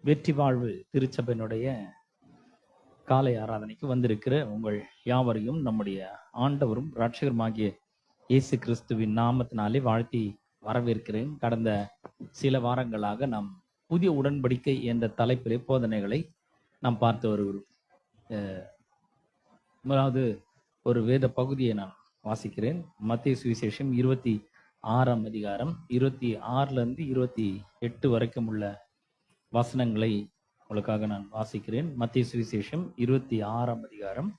வெற்றி வாழ்வு திருச்சபையினுடைய காலை ஆராதனைக்கு வந்திருக்கிற உங்கள் யாவரையும் நம்முடைய ஆண்டவரும் இரட்சகருமாகிய இயேசு கிறிஸ்துவின் நாமத்தினாலே வாழ்த்தி வரவேற்கிறேன். கடந்த சில வாரங்களாக நாம் புதிய உடன்படிக்கை என்ற தலைப்பிலே போதனைகளை நாம் பார்த்து வருகிறோம். முதலாவது ஒரு வேத பகுதியை நான் வாசிக்கிறேன். மத்தேயு சுவிசேஷம் 26ஆம் அதிகாரம் 26லிருந்து 28 வரைக்கும் உள்ள வசனங்களை உங்களுக்காக நான் வாசிக்கிறேன். மத்தேயு சுவிசேஷம் 26ஆம் அதிகாரம்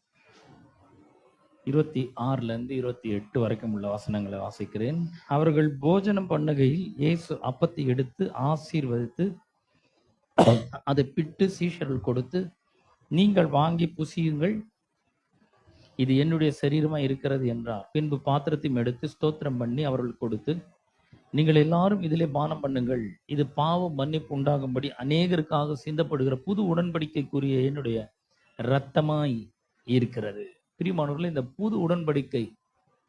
26லிருந்து 28 வரைக்கும் உள்ள வசனங்களை வாசிக்கிறேன். அவர்கள் போஜனம் பண்ணுகையில் இயேசு அப்பத்தை எடுத்து ஆசீர்வதித்து அதை பிட்டு சீஷர்கள் கொடுத்து, நீங்கள் வாங்கி புசியுங்கள், இது என்னுடைய சரீரமா இருக்கிறது என்றார். பின்பு பாத்திரத்தையும் எடுத்து ஸ்தோத்திரம் பண்ணி அவர்கள் கொடுத்து, நீங்கள் எல்லாரும் இதிலே பானம் பண்ணுங்கள், இது பாவ மன்னிப்பு உண்டாகும்படி அநேகருக்காக சிந்தப்படுகிற புது உடன்படிக்கைக்குரிய என்னுடைய இரத்தமாய் இருக்கிறது. பிரியமானவர்களே, இந்த புது உடன்படிக்கை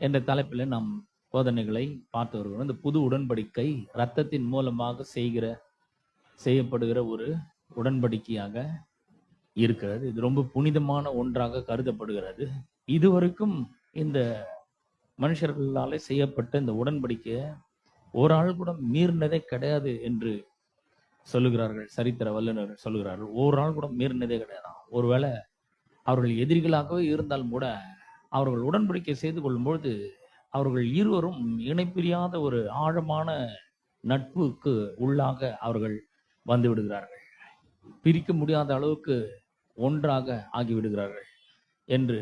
என்ற தலைப்பில் நாம் போதனைகளை பார்த்து வருகிறோம். இந்த புது உடன்படிக்கை இரத்தத்தின் மூலமாக செய்யப்படுகிற ஒரு உடன்படிக்கையாக இருக்கிறது. இது ரொம்ப புனிதமான ஒன்றாக கருதப்படுகிறது. இதுவரைக்கும் இந்த மனுஷர்களாலே செய்யப்பட்ட இந்த உடன்படிக்கையை ஒரு ஆள் கூட மீறினதே கிடையாது என்று சொல்லுகிறார்கள். சரித்திர வல்லுநர்கள் சொல்லுகிறார்கள், ஒரு ஆள் கூட மீறினதே கிடையாது. ஒருவேளை அவர்கள் எதிரிகளாகவே இருந்தாலும் கூட அவர்கள் உடன்படிக்கை செய்து கொள்ளும்பொழுது அவர்கள் இருவரும் இணைப்பிரியாத ஒரு ஆழமான நட்புக்கு உள்ளாக அவர்கள் வந்து விடுகிறார்கள். பிரிக்க முடியாத அளவுக்கு ஒன்றாக ஆகிவிடுகிறார்கள் என்று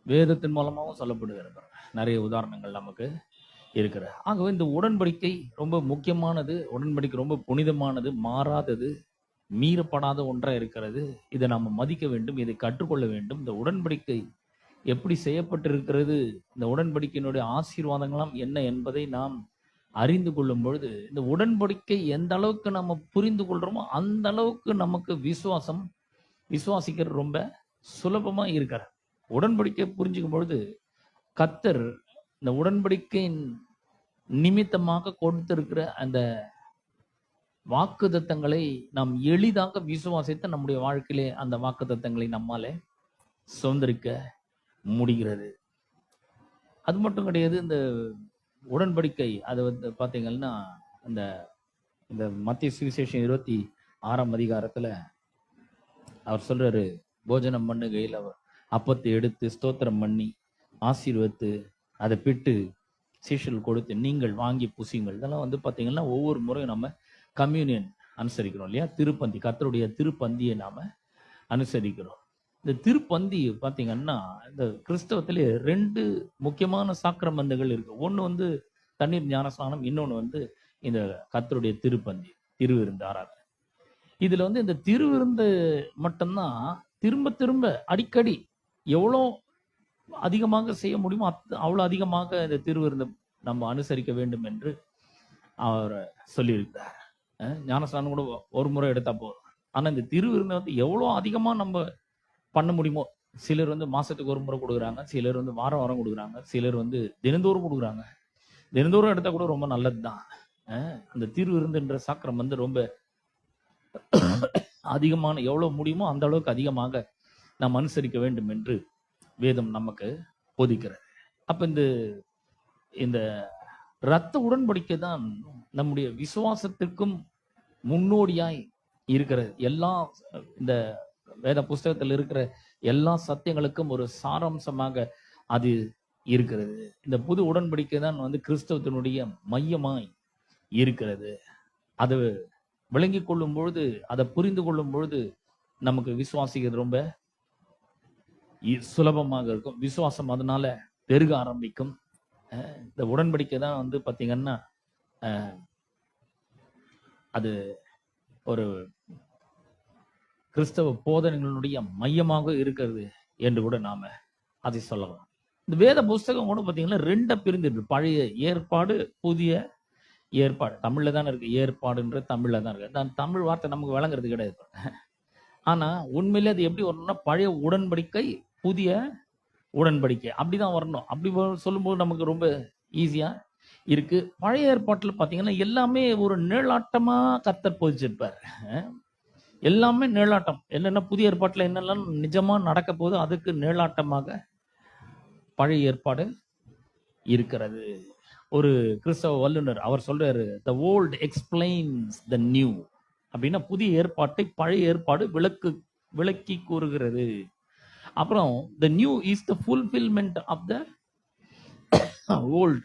வேதத்தின் மூலமாகவும் சொல்லப்படுகிறது. நிறைய உதாரணங்கள் நமக்கு இருக்கிற. ஆகவே இந்த உடன்படிக்கை ரொம்ப முக்கியமானது, உடன்படிக்கை ரொம்ப புனிதமானது, மாறாதது, மீறப்படாத ஒன்றாக இருக்கிறது. இதை நாம் மதிக்க வேண்டும், இதை கற்றுக்கொள்ள வேண்டும். இந்த உடன்படிக்கை எப்படி செய்யப்பட்டிருக்கிறது, இந்த உடன்படிக்கையினுடைய ஆசீர்வாதங்களாம் என்ன என்பதை நாம் அறிந்து கொள்ளும் பொழுது, இந்த உடன்படிக்கை எந்த அளவுக்கு நம்ம புரிந்து கொள்றோமோ அந்த அளவுக்கு நமக்கு விசுவாசிக்கிறது ரொம்ப சுலபமா இருக்கிற. உடன்படிக்கை புரிஞ்சுக்கும் பொழுது கர்த்தர் இந்த உடன்படிக்கையின் நிமித்தமாக கொடுத்திருக்கிற அந்த வாக்குத்தத்தங்களை நாம் எளிதாக விசுவாசித்து நம்முடைய வாழ்க்கையிலே அந்த வாக்குத்தத்தங்களை நம்மாலே சுதந்திரிக்க முடிகிறது. அது மட்டும் கிடையாது. இந்த உடன்படிக்கை அது வந்து பார்த்தீங்கன்னா இந்த மத்தேயு சுவிசேஷம் 26ஆம் அதிகாரத்துல அவர் சொல்றாரு, போஜனம் பண்ணுகையில் அவர் அப்பத்தை எடுத்து ஸ்தோத்திரம் பண்ணி ஆசீர்வதித்து அதை பிட்டு சீஷர்கள் கொடுத்து, நீங்கள் வாங்கி புசியுங்கள். இதெல்லாம் வந்து பார்த்தீங்கன்னா ஒவ்வொரு முறையும் நம்ம கம்யூனியன் அனுசரிக்கிறோம் இல்லையா? திருப்பந்தி, கர்த்தருடைய திருப்பந்தியை நாம அனுசரிக்கிறோம். இந்த திருப்பந்தி பார்த்தீங்கன்னா இந்த கிறிஸ்தவத்திலே 2 முக்கியமான சாக்கிரமந்தங்கள் இருக்கு. ஒன்று வந்து தண்ணீர் ஞானஸ்நானம், இன்னொன்று வந்து இந்த கர்த்தருடைய திருப்பந்தி, திருவிருந்து ஆராதனை. இதுல வந்து இந்த திருவிருந்து மட்டும்தான் திரும்ப திரும்ப அடிக்கடி எவ்வளோ அதிகமாக செய்ய முடியுமோ அவ்வளோ அதிகமாக இந்த திருவிருந்து நம்ம அனுசரிக்க வேண்டும் என்று அவர் சொல்லியிருக்கிறார். ஞானஸ்நானம் கூட ஒரு முறை எடுத்தா போதும். ஆனா இந்த திருவிருந்து வந்து எவ்வளோ அதிகமா நம்ம பண்ண முடியுமோ, சிலர் வந்து மாசத்துக்கு ஒரு முறை கொடுக்குறாங்க, சிலர் வந்து வாரம் வாரம் கொடுக்குறாங்க, சிலர் வந்து தினந்தோறும் கொடுக்குறாங்க. தினந்தோறும் எடுத்தா கூட ரொம்ப நல்லதுதான். அந்த திருவிருந்துன்ற சாக்கிரம் வந்து ரொம்ப அதிகமான, எவ்வளவு முடியுமோ அந்த அளவுக்கு அதிகமாக நாம் அனுசரிக்க வேண்டும் என்று வேதம் நமக்கு போதிக்கிறது. அப்ப இந்த இரத்த உடன்படிக்கை தான் நம்முடைய விசுவாசத்திற்கும் முன்னோடியாய் இருக்கிறது. எல்லா இந்த வேத புஸ்தகத்தில் இருக்கிற எல்லா சத்தியங்களுக்கும் ஒரு சாராம்சமாக அது இருக்கிறது. இந்த புது உடன்படிக்கை தான் வந்து கிறிஸ்தவத்தினுடைய மையமாய் இருக்கிறது. அது விளங்கி கொள்ளும் பொழுது, அதை புரிந்து கொள்ளும் பொழுது நமக்கு விசுவாசிக்கிறது ரொம்ப சுலபமாக இருக்கும். விசுவாசம் அதனால பெருக ஆரம்பிக்கும். இந்த உடன்படிக்கை தான் வந்து பார்த்தீங்கன்னா அது ஒரு கிறிஸ்தவ போதனைகளுடைய மையமாக இருக்கிறது என்று கூட நாம அதை சொல்லலாம். இந்த வேத புஸ்தகம் கூட பார்த்தீங்கன்னா 2 பிரிந்து, பழைய ஏற்பாடு, புதிய ஏற்பாடு. தமிழ்ல தானே இருக்கு, ஏற்பாடுன்ற தமிழ்ல தான் இருக்கு. அந்த தமிழ் வார்த்தை நமக்கு வழங்குறது கிடையாது. ஆனா உண்மையிலே அது எப்படி வரணும்னா, பழைய உடன்படிக்கை, புதிய உடன்படிக்கை அப்படிதான் வரணும். அப்படி சொல்லும்போது நமக்கு ரொம்ப ஈஸியா இருக்கு. பழைய ஏற்பாட்டில் பார்த்தீங்கன்னா எல்லாமே ஒரு நிழலாட்டமா கர்த்தர் போதிச்சிருப்பார். எல்லாமே நிழலாட்டம். என்னென்ன புதிய ஏற்பாட்டுல என்னெல்லாம் நிஜமா நடக்க போகுது அதுக்கு நிழலாட்டமாக பழைய ஏற்பாடு இருக்கிறது. ஒரு கிறிஸ்தவ வல்லுனர் அவர் சொல்றாரு, the old explains the new. அப்படின்னா புதிய ஏற்பாட்டை பழைய ஏற்பாடு விளக்கி கூறுகிறது. அப்புறம் the new is the fulfillment of the old.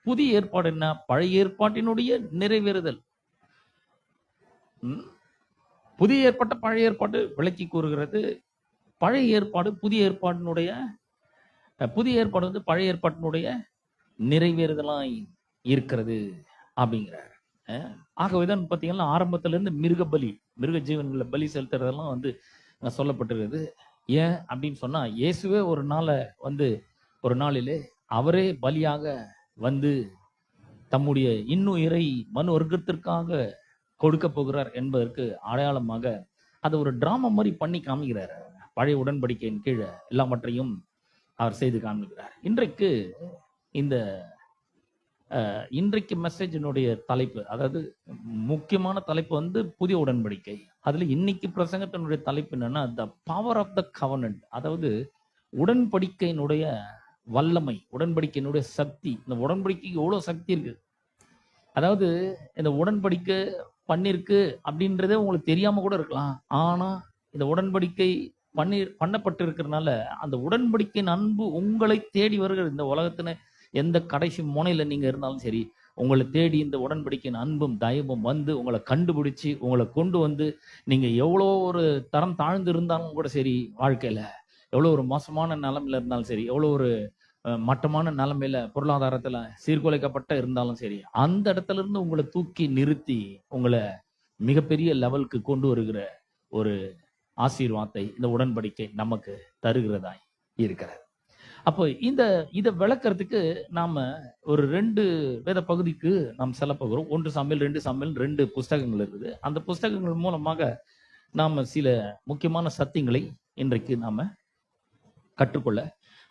புதிய ஏற்பாடு என்ன? பழைய ஏற்பாட்டினுடைய நிறைவேறுதல். புதிய ஏற்பாட்ட பழைய ஏற்பாடு விளக்கி கூறுகிறது. பழைய ஏற்பாடு புதிய ஏற்பாட்டினுடைய புதிய ஏற்பாடு வந்து பழைய ஏற்பாட்டினுடைய நிறைவேறுதலாய் இருக்கிறது அப்படிங்கிறார். ஆகவேதான் பார்த்தீங்கன்னா ஆரம்பத்திலிருந்து மிருக ஜீவன்களை பலி செலுத்துறதெல்லாம் வந்து சொல்லப்பட்டிருக்குது. ஏன் அப்படின்னு சொன்னா, இயேசுவே ஒரு நாளிலே அவரே பலியாக வந்து தம்முடைய இன்னுயிரை மனு வர்க்கத்திற்காக கொடுக்க போகிறார் என்பதற்கு அடையாளமாக அதை ஒரு டிராமா மாதிரி பண்ணி காமிக்கிறார். பழைய உடன்படிக்கையின் கீழே எல்லாவற்றையும் அவர் செய்து காண்பிக்கிறார். இன்றைக்கு மெசேஜினுடைய தலைப்பு, அதாவது முக்கியமான தலைப்பு வந்து புதிய உடன்படிக்கை. அதுல இன்னைக்கு பிரசங்கத்தினுடைய தலைப்பு என்னன்னா, த பவர் ஆஃப் த கவர்னன்ட். அதாவது உடன்படிக்கையினுடைய வல்லமை, உடன்படிக்கையினுடைய சக்தி. இந்த உடன்படிக்கைக்கு எவ்வளவு சக்தி இருக்கு. அதாவது இந்த உடன்படிக்கை பண்ணிருக்கு அப்படின்றதே உங்களுக்கு தெரியாம கூட இருக்கலாம். ஆனா இந்த உடன்படிக்கை பண்ணப்பட்டு இருக்கிறதுனால அந்த உடன்படிக்கையின் அன்பு உங்களை தேடி வருகிறது. இந்த உலகத்துல எந்த கடைசி முனையில நீங்க இருந்தாலும் சரி, உங்களை தேடி இந்த உடன்படிக்கையின் அன்பும் தயவும் வந்து உங்களை கண்டுபிடிச்சு உங்களை கொண்டு வந்து, நீங்க எவ்வளோ ஒரு தரம் தாழ்ந்து இருந்தாலும் கூட சரி, வாழ்க்கையில எவ்வளோ ஒரு மோசமான நிலைமையில இருந்தாலும் சரி, எவ்வளோ ஒரு மட்டமான நிலைமையில பொருளாதாரத்துல சீர்குலைக்கப்பட்ட இருந்தாலும் சரி, அந்த இடத்துல இருந்து உங்களை தூக்கி நிறுத்தி உங்களை மிகப்பெரிய லெவலுக்கு கொண்டு வருகிற ஒரு ஆசீர்வாதத்தை இந்த உடன்படிக்கை நமக்கு தருகிறதாய் இருக்கிறது. அப்போ இதை விளக்கிறதுக்கு நாம ஒரு 2 வேத பகுதிக்கு நாம் செல்ல போகிறோம். 1 சாமுவேல் 2 சாமுவேல் 2 புஸ்தகங்கள் இருக்குது. அந்த புஸ்தகங்கள் மூலமாக நாம சில முக்கியமான சத்தியங்களை இன்றைக்கு நாம கற்றுக்கொள்ள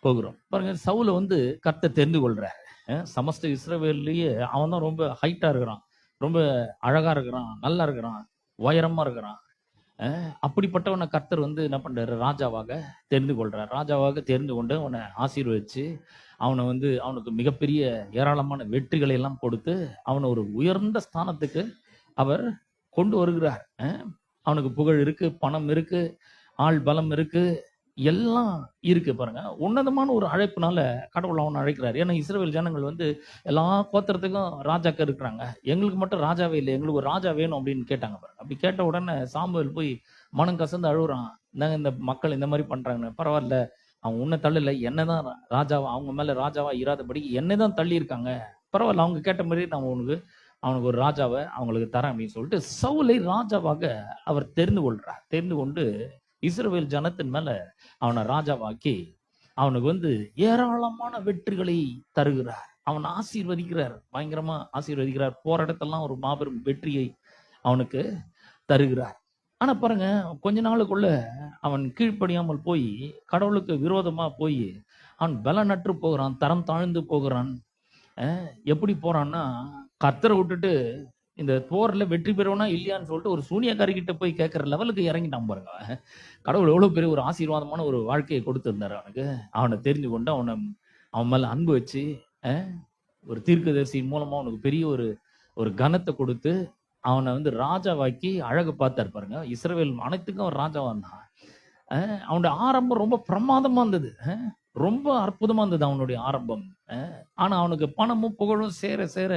போகிறோம். பாருங்க, சவுல வந்து கர்த்தர் தெரிந்து கொள்றார். சமஸ்த இஸ்ரவேல்லையே அவன் தான் ரொம்ப ஹைட்டா இருக்கிறான், ரொம்ப அழகா இருக்கிறான், நல்லா இருக்கிறான், உயரமா இருக்கிறான். அப்படிப்பட்டவனை கர்த்தர் வந்து என்ன பண்றாரு, ராஜாவாக தெரிந்து கொள்றார். ராஜாவாக தெரிந்து கொண்டு அவனை ஆசீர்வதிச்சு அவனை வந்து அவனுக்கு மிகப்பெரிய ஏராளமான வெற்றிகளை எல்லாம் கொடுத்து அவனை ஒரு உயர்ந்த ஸ்தானத்துக்கு அவர் கொண்டு வருகிறார். அவனுக்கு புகழ் இருக்கு, பணம் இருக்கு, ஆள் பலம் இருக்கு, எல்லாம் இருக்கு. பாருங்க, உன்னதமான ஒரு அழைப்புனால கடவுள் அவனை அழைக்கிறார். ஏன்னா இஸ்ரவேல் ஜனங்கள் வந்து எல்லா கோத்திரத்துக்கும் ராஜாக்கள் இருக்கிறாங்க, எங்களுக்கு மட்டும் ராஜாவே இல்லை, எங்களுக்கு ஒரு ராஜா வேணும் அப்படின்னு கேட்டாங்க. பாருங்க, அப்படி கேட்ட உடனே சாமுவேல் போய் மனம் கசந்து அழுகுறான். இந்தாங்க, இந்த மக்கள் இந்த மாதிரி பண்றாங்க, பரவாயில்ல, அவங்க உன்னை தள்ளல, என்னதான் ராஜாவா, அவங்க மேல ராஜாவா இராதபடி என்னதான் தள்ளி இருக்காங்க, பரவாயில்ல, அவங்க கேட்ட மாதிரி நான் அவனுக்கு ஒரு ராஜாவை அவங்களுக்கு தரேன் அப்படின்னு சொல்லிட்டு சவுலை ராஜாவாக அவர் தெரிந்து கொண்டு இஸ்ரவேல் ஜனத்தின் மேல அவனை ராஜாவாக்கி அவனுக்கு வந்து ஏராளமான வெற்றிகளை தருகிறார். அவன் ஆசீர்வதிக்கிறார், பயங்கரமா ஆசீர்வதிக்கிறார். போற இடத்தெல்லாம் ஒரு மாபெரும் வெற்றியை அவனுக்கு தருகிறார். ஆனா பாருங்க, கொஞ்ச நாளுக்குள்ள அவன் கீழ்ப்படியாமல் போய் கடவுளுக்கு விரோதமா போய் அவன் பலனற்று போகிறான், தரம் தாழ்ந்து போகிறான். எப்படி போறான்னா, கர்த்தரை விட்டுட்டு இந்த போர்ல வெற்றி பெறுவனா இல்லையான்னு சொல்லிட்டு ஒரு சூனியக்காரிகிட்ட போய் கேட்கிற லெவலுக்கு இறங்கிட்டான். பாருங்க, கடவுள் எவ்வளவு பெரிய ஒரு ஆசீர்வாதமான ஒரு வாழ்க்கையை கொடுத்திருந்தாரு அவனுக்கு. அவனை தெரிஞ்சு கொண்டு அவன் மேல அன்பு வச்சு ஒரு தீர்க்கதரிசியின் மூலமா அவனுக்கு பெரிய ஒரு கனத்தை கொடுத்து அவனை வந்து ராஜாவாக்கி அழகு பார்த்தாரு. பாருங்க, இஸ்ரவேல் அனைத்துக்கும் அவன் ராஜாவா இருந்தான். அவனுடைய ஆரம்பம் ரொம்ப பிரமாதமா இருந்தது, ரொம்ப அற்புதமா இருந்தது அவனுடைய ஆரம்பம். ஆனா அவனுக்கு பணமும் புகழும் சேர சேர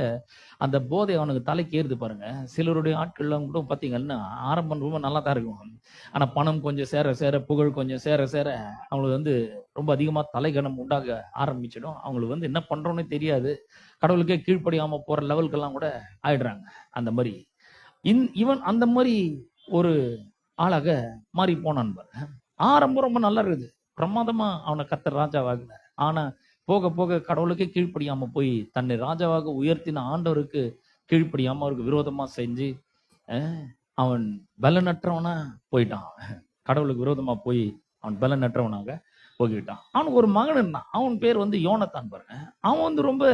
அந்த போதை அவனுக்கு தலைக்கு ஏறுது. பாருங்க, சிலருடைய ஆட்கள்லாம் கூட பாத்தீங்கன்னா ஆரம்பம் ரொம்ப நல்லா தான் இருக்கும், ஆனா பணம் கொஞ்சம் சேர சேர, புகழ் கொஞ்சம் சேர சேர அவங்களுக்கு வந்து ரொம்ப அதிகமா தலைகணம் உண்டாக ஆரம்பிச்சிடும். அவங்களுக்கு வந்து என்ன பண்றோன்னு தெரியாது, கடவுளுக்கே கீழ்ப்படியாம போற லெவலுக்கெல்லாம் கூட ஆயிடுறாங்க. அந்த மாதிரி இவன் அந்த மாதிரி ஒரு ஆளாக மாறி போனான். பாருங்க, ஆரம்பம் ரொம்ப நல்லா இருக்குது, பிரமாதமா அவனை கர்த்தர் ராஜாவாகினார். ஆனா போக போக கடவுளுக்கே கீழ்ப்படியாம போய் தன்னை ராஜாவாக உயர்த்தின ஆண்டவருக்கு கீழ்ப்படியாம அவருக்கு விரோதமா செஞ்சு அவன் பலனற்றவனா போயிட்டான். கடவுளுக்கு விரோதமா போய் அவன் பலனற்றவனாக போய்விட்டான். அவனுக்கு ஒரு மகன் இருந்தான், அவன் பேர் வந்து யோனத்தான். பாருங்க, அவன் வந்து ரொம்ப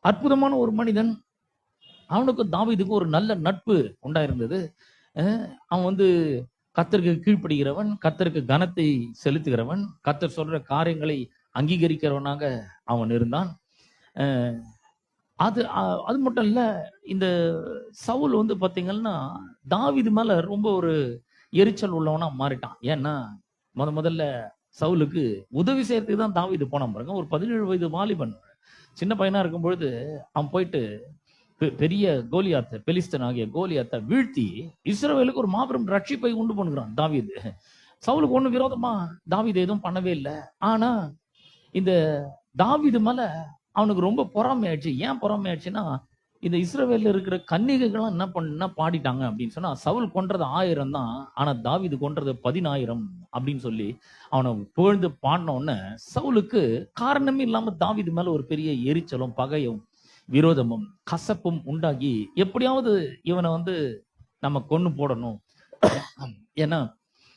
அற்புதமான ஒரு மனிதன். அவனுக்கு தாவீதுக்கு ஒரு நல்ல நட்பு உண்டாயிருந்தது. அவன் வந்து கர்த்தருக்கு கீழ்ப்படுகிறவன், கர்த்தருக்கு கனத்தை செலுத்துகிறவன், கர்த்தர் சொல்ற காரியங்களை அங்கீகரிக்கிறவனாக அவன் இருந்தான். அது அது மட்டும் இல்ல, இந்த சவுல் வந்து பாத்தீங்கன்னா தாவீது மேல ரொம்ப ஒரு எரிச்சல் உள்ளவனா மாறிட்டான். ஏன்னா முதல்ல சவுலுக்கு உதவி செய்யறதுக்கு தான் தாவீது போனான் பாருங்க. ஒரு 17 வயது வாலிபன், சின்ன பையனா இருக்கும் பொழுது அவன் போயிட்டு பெரிய கோலியாத்த, பெலிஸ்தன் ஆகிய கோலியாத்த வீழ்த்தி இஸ்ரவேலுக்கு ஒரு மாபெரும் ரட்சிப்பை உண்டு பண்ணுகிறான் தாவீது. சவுலுக்கு ஒண்ணு விரோதமா தாவீது எதுவும் பண்ணவே இல்லை. ஆனா இந்த தாவீது மேல அவனுக்கு ரொம்ப பொறாமை ஆயிடுச்சு. ஏன் பொறாமை ஆயிடுச்சுன்னா, இந்த இஸ்ரவேல்ல இருக்கிற கன்னிகைகள்லாம் என்ன பாடிட்டாங்க அப்படின்னு சொன்னா, சவுல் கொன்றது 1000 தான், ஆனா தாவீது கொன்றது 10,000 அப்படின்னு சொல்லி அவனை புகழ்ந்து பாடின உடனே சவுலுக்கு காரணமே இல்லாம தாவீது மேல ஒரு பெரிய எரிச்சலும் பகையும் விரோதமும் கசப்பும் உண்டாகி, எப்படியாவது இவனை வந்து நம்ம கொன்னு போடணும், ஏன்னா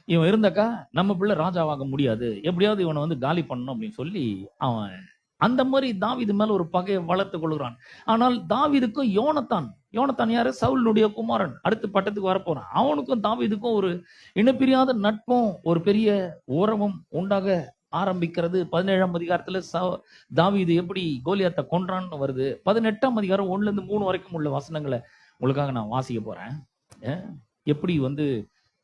இவன் இருந்தாக்கா நம்ம பிள்ளை ராஜாவாக முடியாது, எப்படியாவது இவனை வந்து காலி பண்ணணும் அப்படின்னு சொல்லி அவன் அந்த மாதிரி தாவீது மேல ஒரு பகையை வளர்த்து கொள்கிறான். ஆனால் தாவீதுக்கும் யோனத்தான் யாரு? சவுலுடைய குமாரன், அடுத்து பட்டத்துக்கு வரப்போறான். அவனுக்கும் தாவீதுக்கும் ஒரு இனப்பிரியாத நட்பும் ஒரு பெரிய உறவும் உண்டாக ஆரம்பிக்கிறது. 17ஆம் அதிகாரத்துல தாவீது எப்படி கோலியாத்தை கொன்றான்னு வருது. 18ஆம் அதிகாரம் 1-3 வரைக்கும் உள்ள வசனங்களை உங்களுக்காக நான் வாசிக்க போறேன். எப்படி வந்து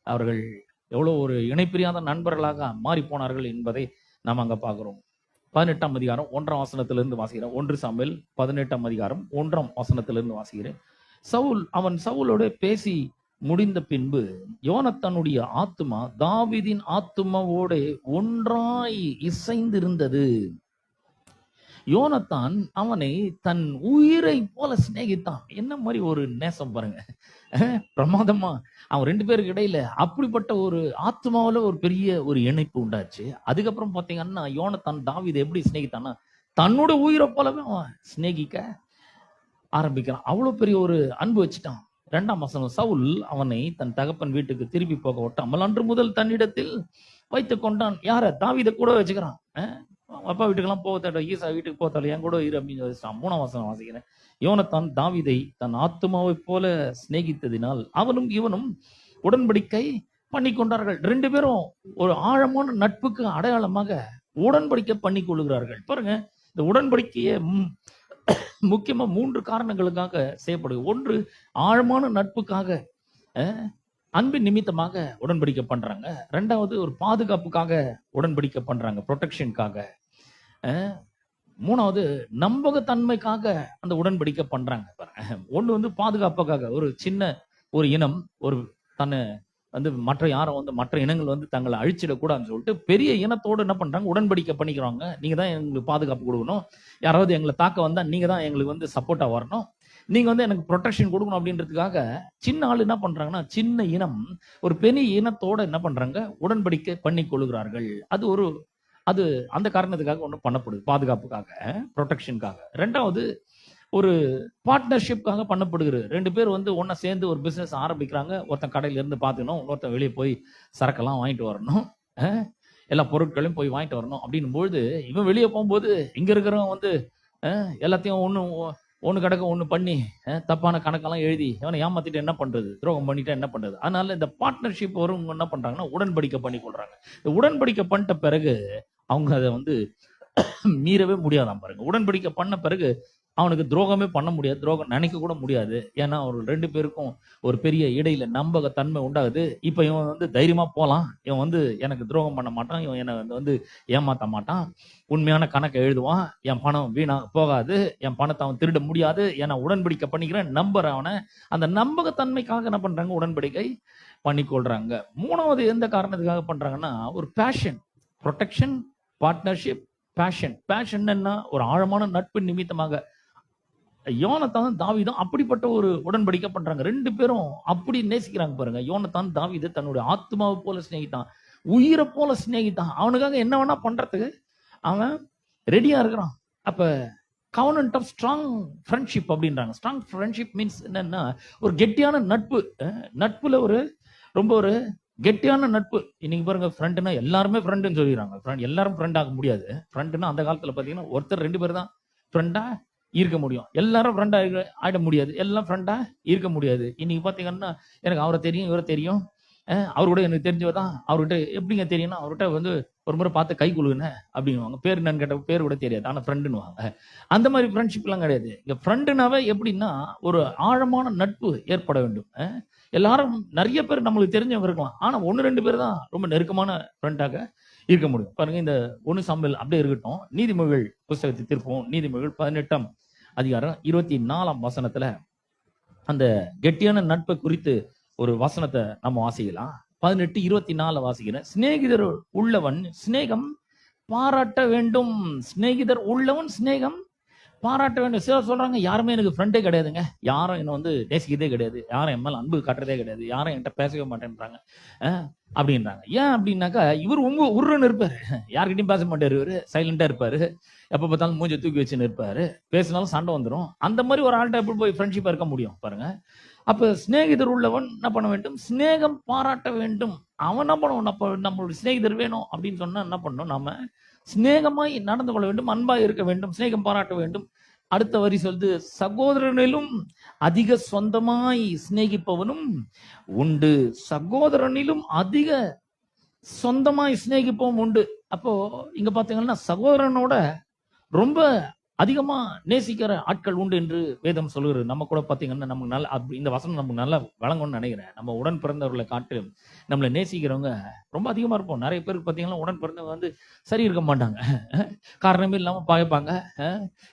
அவர்கள் எவ்வளவு ஒரு இணைப்பிரியாத நண்பர்களாக மாறி போனார்கள் என்பதை நாம் அங்க பார்க்கிறோம். 18ஆம் அதிகாரம் 1ஆம் வசனத்திலிருந்து வாசிக்கிறேன். 1 சாமுவேல் 18ஆம் அதிகாரம் 1ஆம் வசனத்திலிருந்து வாசிக்கிறேன். அவன் சவுலோட பேசி முடிந்த பின்பு யோனத்தானுடைய ஆத்துமா தாவீதின் ஆத்துமாவோட ஒன்றாய் இசைந்திருந்தது. யோனத்தான் அவனை தன் உயிரை போல சிநேகித்தான். என்ன மாதிரி ஒரு நேசம் பாருங்க, பிரமாதமா. அவன் 2 பேருக்கு இடையில அப்படிப்பட்ட ஒரு ஆத்மாவில ஒரு பெரிய ஒரு இணைப்பு உண்டாச்சு. அதுக்கப்புறம் பாத்தீங்கன்னா யோனத்தான் தாவீதை எப்படி சிநேகித்தான்னா, தன்னோட உயிரை போலவே அவன் சிநேகிக்க ஆரம்பிக்கிறான். அவ்வளவு பெரிய ஒரு அன்பு வச்சுட்டான். 2ஆம் வசனம், சவுல் அவனை தன் தகப்பன் வீட்டுக்கு திருப்பி போக விட்டாமல் அன்று முதல் தன்னிடத்தில் வைத்துக் கொண்டான். யார? தாவீதை கூட வச்சுக்கிறான். அப்பா வீட்டுக்கெல்லாம் போக தேட, ஈசா வீட்டுக்கு போத்தால என் கூட இரு அப்படின்னு வச்சுட்டான். 3ஆம் வசனம் வாசிக்கிறேன். யோனத்தான் தாவீதை தன் ஆத்துமாவை போல சிநேகித்ததினால் அவனும் இவனும் உடன்படிக்கை பண்ணி கொண்டார்கள். 2 பேரும் ஒரு ஆழமான நட்புக்கு அடையாளமாக உடன்படிக்கை பண்ணி கொள்ளுகிறார்கள். பாருங்க, இந்த உடன்படிக்கையை முக்கியமா 3 காரணங்களுக்காக செய்யப்படுது. 1, ஆழமான நட்புக்காக, அன்பின் நிமித்தமாக உடன்படிக்கை பண்றாங்க. 2வது ஒரு பாதுகாப்புக்காக உடன்படிக்கை பண்றாங்க, ப்ரொடெக்ஷனுக்காக. 3வது நம்பகத்தன்மைக்காக அந்த உடன்படிக்கை பண்றாங்க. 1 வந்து பாதுகாப்புக்காக, ஒரு சின்ன ஒரு இனம் ஒரு தன்னை வந்து மற்ற யாரும் வந்து மற்ற இனங்கள் வந்து தங்களை அழிச்சிடக்கூடாதுன்னு சொல்லிட்டு பெரிய இனத்தோடு என்ன பண்றாங்க, உடன்படிக்கை பண்ணிக்கிறாங்க. நீங்க தான் எங்களுக்கு பாதுகாப்பு கொடுக்கணும், யாராவது எங்களை தாக்க வந்தா நீங்க தான் எங்களுக்கு வந்து சப்போர்ட்டா வரணும், நீங்க வந்து எனக்கு ப்ரொடெக்ஷன் கொடுக்கணும் அப்படின்றதுக்காக சின்ன ஆள் என்ன பண்றாங்கன்னா, சின்ன இனம் ஒரு பெரிய இனத்தோட என்ன பண்றாங்க, உடன்படிக்கை பண்ணி கொள்கிறார்கள். அது அந்த காரணத்துக்காக ஒண்ணு பண்ணப்படுது, பாதுகாப்புக்காக, ப்ரொடெக்ஷனுக்காக. 2வது ஒரு பார்ட்னர்ஷிப்காக பண்ணப்படுகிறது. 2 பேர் வந்து ஒன்னா சேர்ந்து ஒரு பிசினஸ் ஆரம்பிக்கிறாங்க. ஒருத்தன் கடையில இருந்து பாத்துக்கணும், இன்னொருத்தன் வெளியே போய் சரக்கெல்லாம் வாங்கிட்டு வரணும், எல்லா பொருட்களையும் போய் வாங்கிட்டு வரணும். அப்படின்னும் பொழுது இவன் வெளியே போகும்போது இங்க இருக்கிறவன் வந்து எல்லாத்தையும் ஒண்ணு கிடக்க ஒண்ணு பண்ணி தப்பான கணக்கெல்லாம் எழுதி இவனை ஏமாத்திட்டு என்ன பண்றது, துரோகம் பண்ணிட்டு என்ன பண்றது. அதனால இந்த பார்ட்னர்ஷிப் வரும் என்ன பண்றாங்கன்னா, உடன்படிக்கை பண்ணி கொள்றாங்க. இந்த உடன்படிக்கை பண்ணிட்ட பிறகு அவங்க அதை வந்து மீறவே முடியாதான் பாருங்க. உடன்படிக்கை பண்ண பிறகு அவனுக்கு துரோகமே பண்ண முடியாது, துரோகம் நினைக்க கூட முடியாது. ஏன்னா அவர்கள் 2 பேருக்கும் ஒரு பெரிய இடையில நம்பகத்தன்மை உண்டாகுது. இப்ப இவன் வந்து தைரியமா போலாம், இவன் வந்து எனக்கு துரோகம் பண்ண மாட்டான், இவன் என்னை வந்து ஏமாத்த மாட்டான், உண்மையான கணக்கை எழுதுவான், என் பணம் வீணா போகாது, என் பணத்தை அவன் திருட முடியாது, ஏன்னா உடன்படிக்கை பண்ணிக்கிறேன், நம்புற அவனை. அந்த நம்பகத்தன்மைக்காக என்ன பண்றாங்க, உடன்படிக்கை பண்ணிக்கொள்றாங்க. 3வது எந்த காரணத்துக்காக பண்றாங்கன்னா, ஒரு passion, protection, partnership, passion. Passion என்ன, ஒரு ஆழமான நட்பு நிமித்தமாக யோனத்தான் தாவீதும் அப்படிப்பட்ட ஒரு உடன்படிக்கை பண்றாங்க. 2 பேரும் அப்படி நேசிக்கிறாங்க பாருங்க. யோனத்தான் தாவீது தன்னுடைய ஆத்மாவை போல சிநேகித்தான், உயிரை போல சிநேகித்தான். அவனுக்காக என்ன வேணா பண்றதுக்கு அவன் ரெடியா இருக்கிறான். அப்ப கவர்னன்ட் ஆஃப் ஸ்ட்ராங் ஃப்ரெண்ட்ஷிப் அப்படின்றாங்க. ஸ்ட்ராங் ஃப்ரெண்ட்ஷிப் மீன்ஸ் என்னன்னா, ஒரு கெட்டியான நட்பு. நட்புல ஒரு ரொம்ப ஒரு கெட்டியான நட்பு. இன்னைக்கு பாருங்க, ஃப்ரெண்டுனா எல்லாருமே ஃப்ரெண்டுன்னு சொல்லிடுறாங்க. எல்லாரும் ஃப்ரெண்ட் ஆக முடியாது. ஃப்ரெண்டுனா அந்த காலத்துல பாத்தீங்கன்னா ஒருத்தர் 2 பேர் தான் ஃப்ரெண்டா இருக்க முடியும். எல்லாரும் ஃப்ரெண்டா ஆயிட முடியாது, எல்லாம் ஃப்ரெண்டா இருக்க முடியாது. இன்னைக்கு பாத்தீங்கன்னா எனக்கு அவரை தெரியும், இவரை தெரியும், அவரு கூட எனக்கு தெரிஞ்சவர் தான். அவர்கிட்ட எப்படிங்க தெரியும்னா, அவர்கிட்ட வந்து ஒரு முறை பார்த்து கை குலுக்குனேன் அப்படின்னுவாங்க. பேர் என்னன்னு கேட்ட பேர் கூட தெரியாது. ஆனா ஃப்ரெண்டுன்னுவாங்க. அந்த மாதிரி ஃப்ரெண்ட்ஷிப் எல்லாம் கிடையாது. இங்க ஃப்ரெண்டுனாவே எப்படின்னா, ஒரு ஆழமான நட்பு ஏற்பட வேண்டும். எல்லாரும் நிறைய பேர் நம்மளுக்கு தெரிஞ்சவங்க இருக்கலாம். ஆனா 1, 2 பேர் தான் ரொம்ப நெருக்கமான ஃப்ரெண்டாக இருக்க முடியும். பாருங்க, இந்த 1 சாமுவேல் அப்படியே இருக்கட்டும். நீதிமொழிகள் புஸ்தகத்தை திருப்போம். நீதிமொழிகள் 18ஆம் அதிகாரம் 24ஆம் வசனத்துல அந்த கெட்டியான நட்பை குறித்து ஒரு வசனத்தை நம்ம வாசிக்கலாம். 18, 24 வாசிக்கிறேன். சிநேகிதர் உள்ளவன் சிநேகம் பாராட்ட வேண்டும். சிநேகிதர் உள்ளவன் சிநேகம் பாராட்ட வேண்டும். சிலர் சொல்றாங்க, யாருமே எனக்கு ஃப்ரெண்டே கிடையாதுங்க, யாரும் என்ன வந்து நேசிக்கிறதே கிடையாது, யாரும் என் மேல அன்பு காட்டுறதே கிடையாது, யாரும் என்கிட்ட பேசவே மாட்டேன்றாங்க அப்படின்றாங்க. ஏன் அப்படின்னாக்கா, இவர் உருன்னு இருப்பாரு, யார்கிட்டயும் பேச மாட்டாரு, இவரு சைலண்டா இருப்பாரு, எப்ப பார்த்தாலும் மூஞ்ச தூக்கி வச்சுன்னு இருப்பாரு, பேசினாலும் சண்டை வந்துடும். அந்த மாதிரி ஒரு ஆள்கிட்ட எப்படி போய் ஃப்ரெண்ட்ஷிப்பா இருக்க முடியும் பாருங்க. அப்ப சிநேகிதர் உள்ளவன் என்ன பண்ண வேண்டும்? சிநேகம் பாராட்ட வேண்டும். அவன் என்ன பண்ணுவோம்? நம்மளுடைய சிநேகிதர் வேணும் அப்படின்னு சொன்னா என்ன பண்ணணும்? நாம சிநேகமாய் நடந்து கொள்ள வேண்டும், அன்பாய் இருக்க வேண்டும், சிநேகம் பாராட்ட வேண்டும். அடுத்த வரி சொல்லுது, சகோதரனிலும் அதிக சொந்தமாய் சிநேகிப்பவனும் உண்டு. சகோதரனிலும் அதிக சொந்தமாய் சிநேகிப்பவன் உண்டு. அப்போ இங்க பாத்தீங்கன்னா, சகோதரனோட ரொம்ப அதிகமா நேசிக்கிற ஆட்கள் உண்டு என்று வேதம் சொல்லுகிறது. நம்ம கூட பாத்தீங்கன்னா, நமக்கு நல்ல இந்த வசனம் நமக்கு நல்லா வழங்கும்னு நினைக்கிறேன். நம்ம உடன் பிறந்தவர்களை காட்டு நம்மளை நேசிக்கிறவங்க ரொம்ப அதிகமா இருப்போம். நிறைய பேருக்கு பாத்தீங்கன்னா, உடன் பிறந்தவங்க வந்து சரி இருக்க மாட்டாங்க. காரணமே இல்லாம பாய்ப்பாங்க.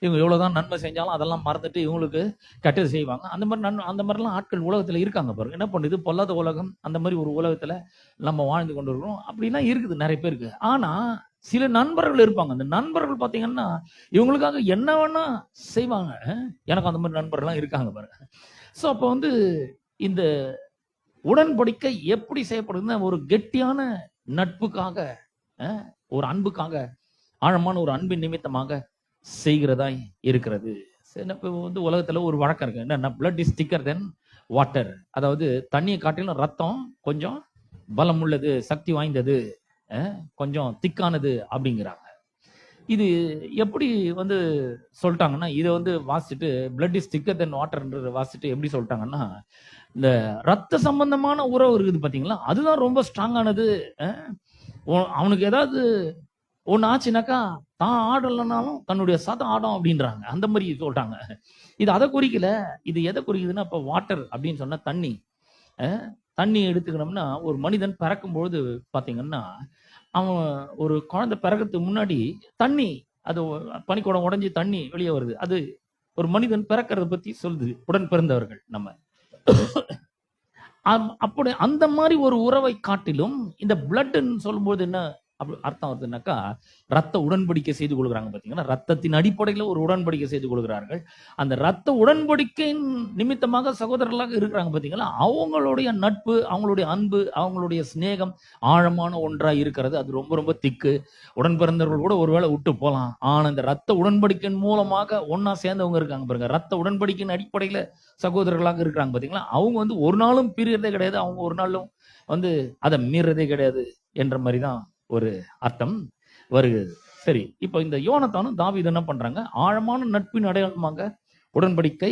இவங்க எவ்வளவுதான் நன்மை செஞ்சாலும் அதெல்லாம் மறந்துட்டு இவங்களுக்கு கெட்டது செய்வாங்க. அந்த மாதிரிலாம் ஆட்கள் உலகத்துல இருக்காங்க பாருங்க. என்ன பண்ணுது? பொல்லாத உலகம். அந்த மாதிரி ஒரு உலகத்துல நம்ம வாழ்ந்து கொண்டு இருக்கிறோம். அப்படிலாம் இருக்குது நிறைய பேருக்கு. ஆனா சில நண்பர்கள் இருப்பாங்க. அந்த நண்பர்கள் பாத்தீங்கன்னா, இவங்களுக்காக என்ன வேணா செய்வாங்க. எனக்கு அந்த மாதிரி நண்பர்கள்லாம் இருக்காங்க பாருங்க. சோ அப்ப வந்து இந்த உடன்படிக்கை எப்படி செய்யப்படுதுன்னா, ஒரு கெட்டியான நட்புக்காக, ஒரு அன்புக்காக, ஆழமான ஒரு அன்பின் நிமித்தமாக செய்கிறதாய் இருக்கிறது. இப்ப வந்து உலகத்துல ஒரு வழக்கம் இருக்கு. என்னன்னா, பிளட் இஸ் திக்கர் தென் வாட்டர். அதாவது தண்ணியை காட்டிலும் ரத்தம் கொஞ்சம் பலம் உள்ளது, சக்தி வாய்ந்தது, கொஞ்சம் திக்கானது அப்படிங்கிறாங்க. இது எப்படி வந்து சொல்லிட்டாங்கன்னா, இதை வந்து வாசிச்சுட்டு பிளட் இஸ் திக்கர் தென் வாட்டர்ன்றதை வாசிச்சுட்டு எப்படி சொல்லிட்டாங்கன்னா, இந்த ரத்த சம்பந்தமான உறவு இருக்குது பாத்தீங்களா, அதுதான் ரொம்ப ஸ்ட்ராங்கானது. அவனுக்கு ஏதாவது ஒண்ணு ஆச்சுனாக்கா தான் ஆடலைனாலும் தன்னுடைய சதம் ஆடும் அப்படின்றாங்க. அந்த மாதிரி சொல்லிட்டாங்க. இது அதை குறிக்கல. இது எதை குறிக்குதுன்னா, இப்ப வாட்டர் அப்படின்னு சொன்னா தண்ணி. தண்ணி எடுத்துக்கணும்னா, ஒரு மனிதன் பிறக்கும்பொழுது பாத்தீங்கன்னா, அவன் ஒரு குழந்தை பிறக்கிறதுக்கு முன்னாடி தண்ணி, அது பனிக்கூடம் உடைஞ்சு தண்ணி வெளியே வருது. அது ஒரு மனிதன் பிறக்கிறத பத்தி சொல்லுது உடன் பிறந்தவர்கள் நம்ம. அப்படி அந்த மாதிரி ஒரு உறவை காட்டிலும் இந்த பிளட்ன்னு சொல்லும்போது என்ன அர்த்தம் வருதுன்னாக்கா, ரத்த உடன்படிக்கை செய்து கொள்கிறாங்க பாத்தீங்கன்னா, ரத்தத்தின் அடிப்படையில் ஒரு உடன்படிக்கை செய்து கொள்கிறார்கள். அந்த ரத்த உடன்படிக்கையின் நிமித்தமாக சகோதரர்களாக இருக்கிறாங்க பாத்தீங்களா, அவங்களுடைய நட்பு, அவங்களுடைய அன்பு, அவங்களுடைய சிநேகம் ஆழமான ஒன்றா இருக்கிறது. அது ரொம்ப ரொம்ப திக்கு. உடன் பிறந்தவர்கள் கூட ஒருவேளை விட்டு போகலாம். ஆனா இந்த ரத்த உடன்படிக்கையின் மூலமாக ஒன்னா சேர்ந்தவங்க இருக்காங்க பாருங்க. ரத்த உடன்படிக்கையின் அடிப்படையில சகோதரர்களாக இருக்கிறாங்க பாத்தீங்களா, அவங்க வந்து ஒரு நாளும் பிரியறதே கிடையாது, அவங்க ஒரு நாளும் வந்து அதை மீறதே கிடையாது என்ற மாதிரிதான் ஒரு அர்த்தம் வருகிறது. சரி, இப்ப இந்த யோனத்தானும் தாவீது என்ன பண்றாங்க? ஆழமான நட்பின் அடையாளமாக உடன்படிக்கை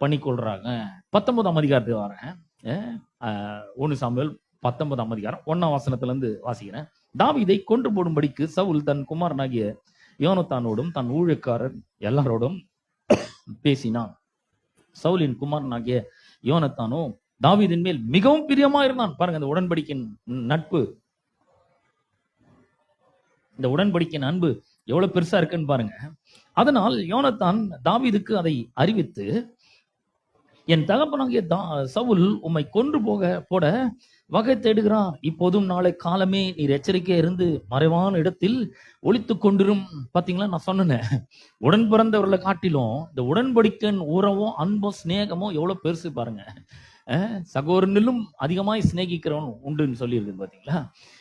பண்ணிக்கொள்றாங்க. 19ஆம் அதிகாரத்துக்கு வரேன். 1 சாமுவேல் 19ஆம் அதிகாரம் 1ஆம் வசனத்துல இருந்து வாசிக்கிறேன். தாவீதை கொன்று போடும்படிக்கு சவுல் தன் குமாரனாகிய யோனத்தானோடும் தன் ஊழியக்காரர் எல்லாரோடும் பேசினான். சவுலின் குமாரனாகிய யோனத்தானோ தாவீதின் மேல் மிகவும் பிரியமா இருந்தான். பாருங்க, இந்த உடன்படிக்கையின் நட்பு, இந்த உடன்படிக்கையின் அன்பு எவ்வளவு பெருசா இருக்குன்னு பாருங்க. அதனால் யோனத்தான் தாவீதுக்கு அதை அறிவித்து, என் தகப்பனாகிய சவுல் உம்மை கொன்று போட வகை தேடுகிறான். இப்போதும் நாளை காலமே நீர் எச்சரிக்கையா இருந்து மறைவான இடத்தில் ஒளித்து கொண்டிரும். பாத்தீங்களா, நான் சொன்னேன், உடன் பிறந்தவர்களை காட்டிலும் இந்த உடன்படிக்கையின் உறவும் அன்பும் சிநேகமும் எவ்வளவு பெருசு பாருங்க. சகோதரனிலும் அதிகமாய் சிநேகிக்கிறவன் உண்டுன்னு சொல்லி இருக்குது பாத்தீங்களா.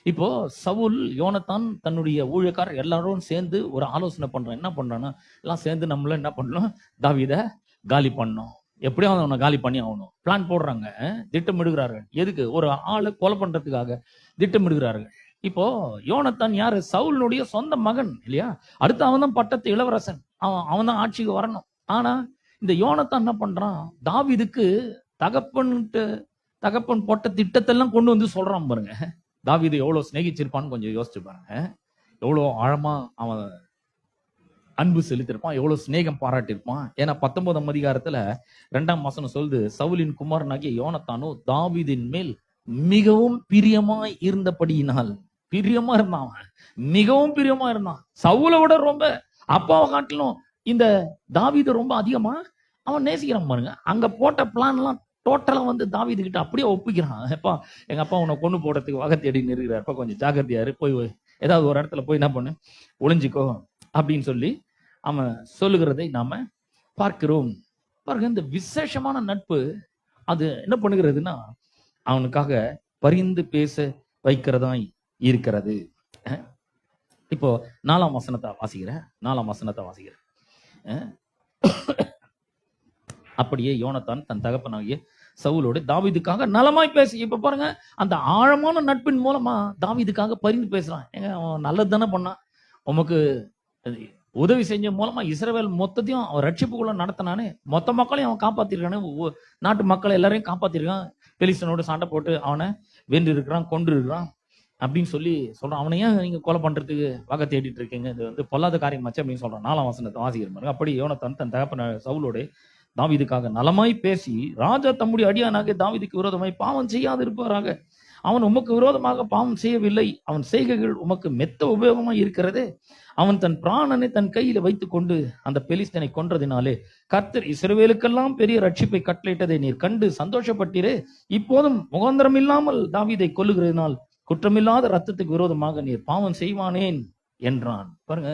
இப்போ சவுல் யோனத்தான் தன்னுடைய ஊழியக்காரர் எல்லாரும் சேர்ந்து ஒரு ஆலோசனை பண்றான். என்ன பண்றான்னா, எல்லாம் சேர்ந்து நம்மள என்ன பண்ணணும்? தாவீதை காலி பண்ணணும், எப்படியாவது அவனை காலி பண்ணி ஆகணும். பிளான் போடுறாங்க, திட்டமிடுகிறார்கள். எதுக்கு? ஒரு ஆளை கொலை பண்றதுக்காக திட்டமிடுகிறார்கள். இப்போ யோனத்தான் யாரு? சவுலுடைய சொந்த மகன் இல்லையா? அடுத்து அவன் தான் பட்டத்து இளவரசன், அவன் தான் ஆட்சிக்கு வரணும். ஆனா இந்த யோனத்தான் என்ன பண்றான்? தாவீதுக்கு தகப்பன் போட்ட திட்டத்தெல்லாம் கொண்டு வந்து சொல்றான் பாருங்க. தாவீது எவ்வளவு சிநேகிச்சிருப்பான்னு கொஞ்சம் யோசிச்சு பாருங்க. எவ்வளவு ஆழமா அவன் அன்பு செலுத்திருப்பான், எவ்வளவு சிநேகம் பாராட்டியிருப்பான். ஏன்னா 19ஆம் அதிகாரத்துல 2ஆம் வசனம் சொல்லுது, சவுலின் குமாரனாகிய யோனத்தானோ தாவீதின் மேல் மிகவும் பிரியமாய் இருந்தபடியினால். பிரியமா இருந்தான் அவன், மிகவும் பிரியமா இருந்தான். சவுலை விட ரொம்ப, அப்பாவை காட்டிலும் இந்த தாவீது ரொம்ப அதிகமா அவன் நேசிக்கிறான் பாருங்க. அங்க போட்ட பிளான் எல்லாம் டோட்டலா வந்து தாவீது கிட்ட அப்படியே ஒப்பிக்கிறான். எப்பா, எங்க அப்பா உன்னை கொண்டு போடுறதுக்கு வகை தேடி நிறுகிறாருப்பா, கொஞ்சம் ஜாக்கிரதையாரு, போய் ஏதாவது ஒரு இடத்துல போய் என்ன பண்ணு, ஒளிஞ்சிக்கோ அப்படின்னு சொல்லி அவன் சொல்லுகிறதை நாம பார்க்கிறோம். பாருங்க, இந்த விசேஷமான நட்பு அது என்ன பண்ணுகிறதுனா அவனுக்காக பரிந்து பேச வைக்கிறதாய் இருக்கிறது. இப்போ 4ஆம் வசனத்தை வாசிக்கிறேன். அப்படியே யோனத்தான் தன் தகப்பனாகிய சவுலோடு தாவீதுக்காக நலமாய் பேசி. இப்ப பாருங்க, அந்த ஆழமான நட்பின் மூலமா தாவீதுக்காக பரிந்து பேசுறான். அவன் நல்லது தானே பண்ணான், உமக்கு உதவி செஞ்ச மூலமா இஸ்ரவேல் மொத்தத்தையும் அவன் ரட்சிப்புக்குள்ள நடத்தினானே, மொத்த மக்களையும் அவன் காப்பாத்திருக்கானே, நாட்டு மக்களை எல்லாரையும் காப்பாத்திருக்கான். பெலிஸ்தனோட சண்டை போட்டு அவனை வென்று இருக்கிறான், கொன்று இருக்கிறான் அப்படின்னு சொல்லி சொல்றான். அவனை ஏன் நீங்க கொலை பண்றதுக்கு வகை தேடிட்டு இருக்கீங்க, இது வந்து பொல்லாத காரியமாச்சு அப்படின்னு சொல்றான். 4ஆம் வசனத்தை வாசிக்கிறேன். அப்படி யோனத்தான் தன் தகப்பன் சவுலோட தாவீதுக்காக நலமாய் பேசி, ராஜா தம்முடைய அடியானாக தாவீதுக்கு விரோதமாய் பாவம் செய்யாது இருப்பாராக. அவன் உமக்கு விரோதமாக பாவம் செய்யவில்லை, அவன் செய்கைகள் உமக்கு மெத்த உபயோகமாய் இருக்கிறதே. அவன் தன் பிராணனை தன் கையில வைத்துக் கொண்டு அந்த பெலிஸ்தனை கொன்றதினாலே கர்த்தர் இஸ்ரவேலுக்கெல்லாம் பெரிய ரட்சிப்பை கட்டளையிட்டதை நீர் கண்டு சந்தோஷப்பட்டீரே. இப்போதும் முகாந்திரம் இல்லாமல் தாவீதை கொல்லுகிறதினால் குற்றமில்லாத ரத்தத்துக்கு விரோதமாக நீர் பாவம் செய்வானேன் என்றான். பாருங்க,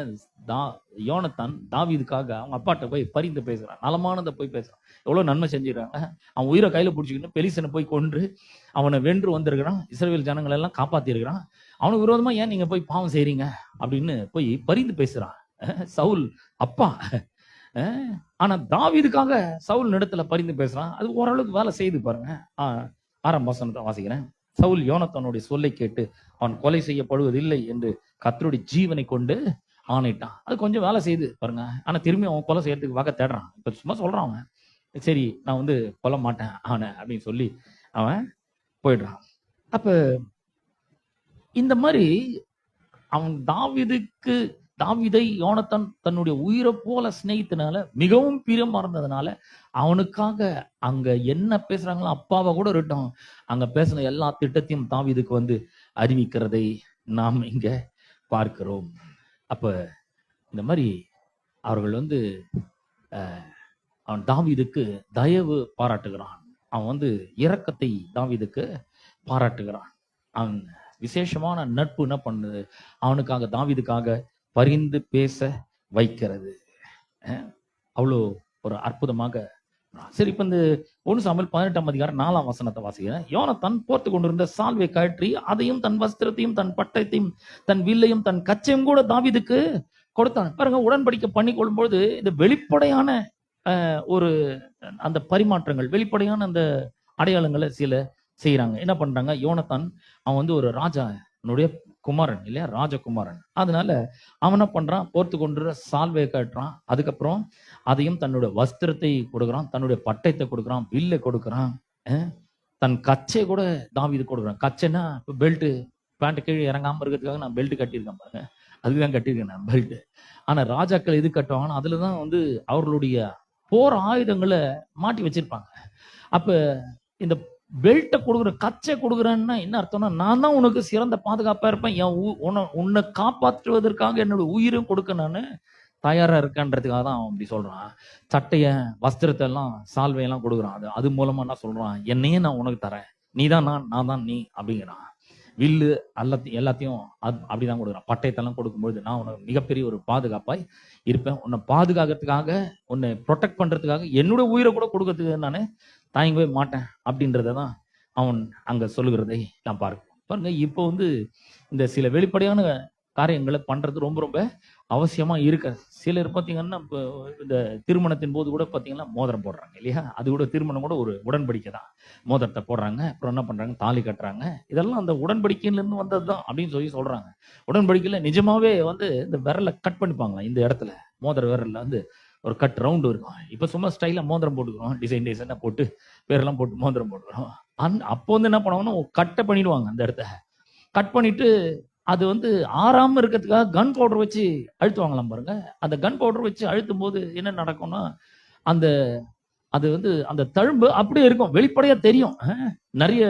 யோனத்தான் தாவீதுக்காக அவங்க அப்பாட்ட போய் பரிந்து பேசுறான், நலமானதை போய் பேசுறான். எவ்வளவு நன்மை செஞ்சிடறாங்க. அவன் உயிரை கையில பிடிச்சிக்கிட்டு பெலிஸ்தனை போய் கொன்று அவனை வென்று வந்திருக்கிறான், இஸ்ரவேல் ஜனங்களை எல்லாம் காப்பாத்தி இருக்கிறான். அவனுக்கு விரோதமா ஏன் நீங்க போய் பாவம் செய்றீங்க அப்படின்னு போய் பரிந்து பேசுறான் சவுல் அப்பா. ஆனா தாவீதுக்காக சவுல் இடத்துல பரிந்து பேசுறான். அது ஓரளவுக்கு வேலை செய்து பாருங்க. 6ஆம் வசனத்தை வாசிக்கிறேன். சவுல் யோனத்தானுடைய சொல்லை கேட்டு அவன் கொலை செய்யப்படுவதில்லை என்று கர்த்தருடைய ஜீவனை கொண்டு ஆணைட்டான். அது கொஞ்சம் வேலை செய்து பாருங்க. ஆனா திரும்பி அவன் கொலை செய்யறதுக்கு வகை தேடுறான். இப்ப சும்மா சொல்றான் அவன், சரி நான் வந்து கொல்ல மாட்டேன் அவனை அப்படின்னு சொல்லி அவன் போயிடுறான். அப்ப இந்த மாதிரி அவன் தாவீதை யோனத்தான் தன்னுடைய உயிரை போல சிநேகித்தனால, மிகவும் பிரியமா இருந்ததுனால, அவனுக்காக அங்க என்ன பேசுறாங்களோ அப்பாவை கூட இருக்கட்டும், அங்க பேசின எல்லா திட்டத்தையும் தாவீதுக்கு வந்து அறிவிக்கிறதை நாம் இங்க பார்க்கிறோம். அப்ப இந்த மாதிரி அவர்கள் வந்து அவன் தாவீதுக்கு தயவு பாராட்டுகிறான். அவன் வந்து இரக்கத்தை தாவீதுக்கு பாராட்டுகிறான். அவன் விசேஷமான நட்பு என்ன பண்ணுது, அவனுக்காக தாவீதுக்காக பரிந்து பேச வைக்கிறது. அவ்வளோ ஒரு அற்புதமாக. சரி, இப்ப இந்த 1 சாமுவேல் 18ஆம் அதிகாரம் 4ஆம் வசனத்தை வாசிக்கிறேன். யோனத்தான் போர்த்து கொண்டிருந்த சால்வை கழற்றி அதையும் தன் வஸ்திரத்தையும் தன் பட்டயத்தையும் தன் வில்லையும் தன் கச்சையும் கூட தாவீதுக்கு கொடுத்தான். பாருங்க, உடன்படிக்கை பண்ணி கொள்ளும்போது இந்த வெளிப்படையான ஒரு அந்த பரிமாற்றங்கள், வெளிப்படையான அந்த அடையாளங்களை சில செய்யறாங்க. என்ன பண்றாங்க, யோனத்தான் அவன் வந்து ஒரு ராஜானுடைய குமாரன் இல்லையா, ராஜகுமாரன். அதனால அவன் என்ன பண்றான், போர்த்து கொண்டு சால்வையை கட்டுறான். அதுக்கப்புறம் அதையும் தன்னுடைய வஸ்திரத்தை கொடுக்குறான், தன்னுடைய பட்டயத்தை கொடுக்குறான், வில்லை கொடுக்குறான், தன் கச்சை கூட தாவீது கொடுக்குறான். கச்சைன்னா இப்போ பெல்ட், பேண்ட் கீழே இறங்காம இருக்கிறதுக்காக நான் பெல்ட் கட்டியிருக்கேன் பாருங்க, அதுதான் கட்டியிருக்கேன் நான் பெல்ட். ஆனா ராஜாக்கள் எது கட்டுவாங்க, அதுலதான் வந்து அவர்களுடைய போர் ஆயுதங்களை மாட்டி வச்சிருப்பாங்க. அப்ப இந்த பெல்ட்டை கொடுக்குற, கச்சை கொடுக்குறேன்னா என்ன அர்த்தம்னா, நான் தான் உனக்கு சிறந்த பாதுகாப்பா இருப்பேன், உன்னை காப்பாற்றுவதற்காக என்னோட உயிரும் கொடுக்க நான் தயாரா இருக்கன்றதுக்காக தான் அவன் அப்படி சொல்றான். சட்டைய, வஸ்திரத்தை எல்லாம், சால்வையெல்லாம் கொடுக்குறான். அது மூலமா என்ன சொல்றான், என்னையே நான் உனக்கு தரேன், நீ தான் நான் தான் நீ அப்படிங்கிறான். வில்லு எல்லாத்தையும் அப்படிதான் கொடுக்குறான். பட்டயத்தெல்லாம் கொடுக்கும்போது நான் உனக்கு மிகப்பெரிய ஒரு பாதுகாப்பாய் இருப்பேன், உன்னை பாதுகாக்கிறதுக்காக, உன்னை ப்ரொடெக்ட் பண்றதுக்காக என்னோட உயிரை கூட கொடுக்கறதுக்கு நான் தயங்கவே மாட்டேன் அப்படின்றதான் அவன் அங்க சொல்லுகிறதை நான் பாருங்க. இப்போ வந்து இந்த சில வெளிப்படையான காரியங்களை பண்றது ரொம்ப ரொம்ப அவசியமா இருக்கு. சிலர் பார்த்தீங்கன்னா இப்போ இந்த திருமணத்தின் போது கூட பார்த்தீங்கன்னா மோதிரம் போடுறாங்க இல்லையா, அது கூட திருமணம் கூட ஒரு உடன்படிக்கை தான். மோதிரத்தை போடுறாங்க, அப்புறம் என்ன பண்றாங்க, தாலி கட்டுறாங்க. இதெல்லாம் அந்த உடன்படிக்கையிலிருந்து வந்தது தான் அப்படின்னு சொல்றாங்க. உடன்படிக்கையில நிஜமாவே வந்து இந்த விரலை கட் பண்ணிப்பாங்களா, இந்த இடத்துல மோதிர விரல்ல வந்து ஒரு கட் ரவுண்டு இருக்கும். இப்போ சும்மா ஸ்டைலாக மோதிரம் போட்டுக்கிறோம், டிசைனா போட்டு பேரெல்லாம் போட்டு மோதிரம் போட்டுக்கிறோம். அப்போ வந்து என்ன பண்ணுவாங்கன்னா கட்டை பண்ணிடுவாங்க அந்த இடத்த. கட் பண்ணிட்டு அது வந்து ஆறாம இருக்கிறதுக்காக கன் பவுடர் வச்சு அழுத்துவாங்களாம் பாருங்க. அந்த கன் பவுடர் வச்சு அழுத்தும் போது என்ன நடக்கும்னா, அந்த அது வந்து அந்த தழும்பு அப்படியே இருக்கும், வெளிப்படையா தெரியும். நிறைய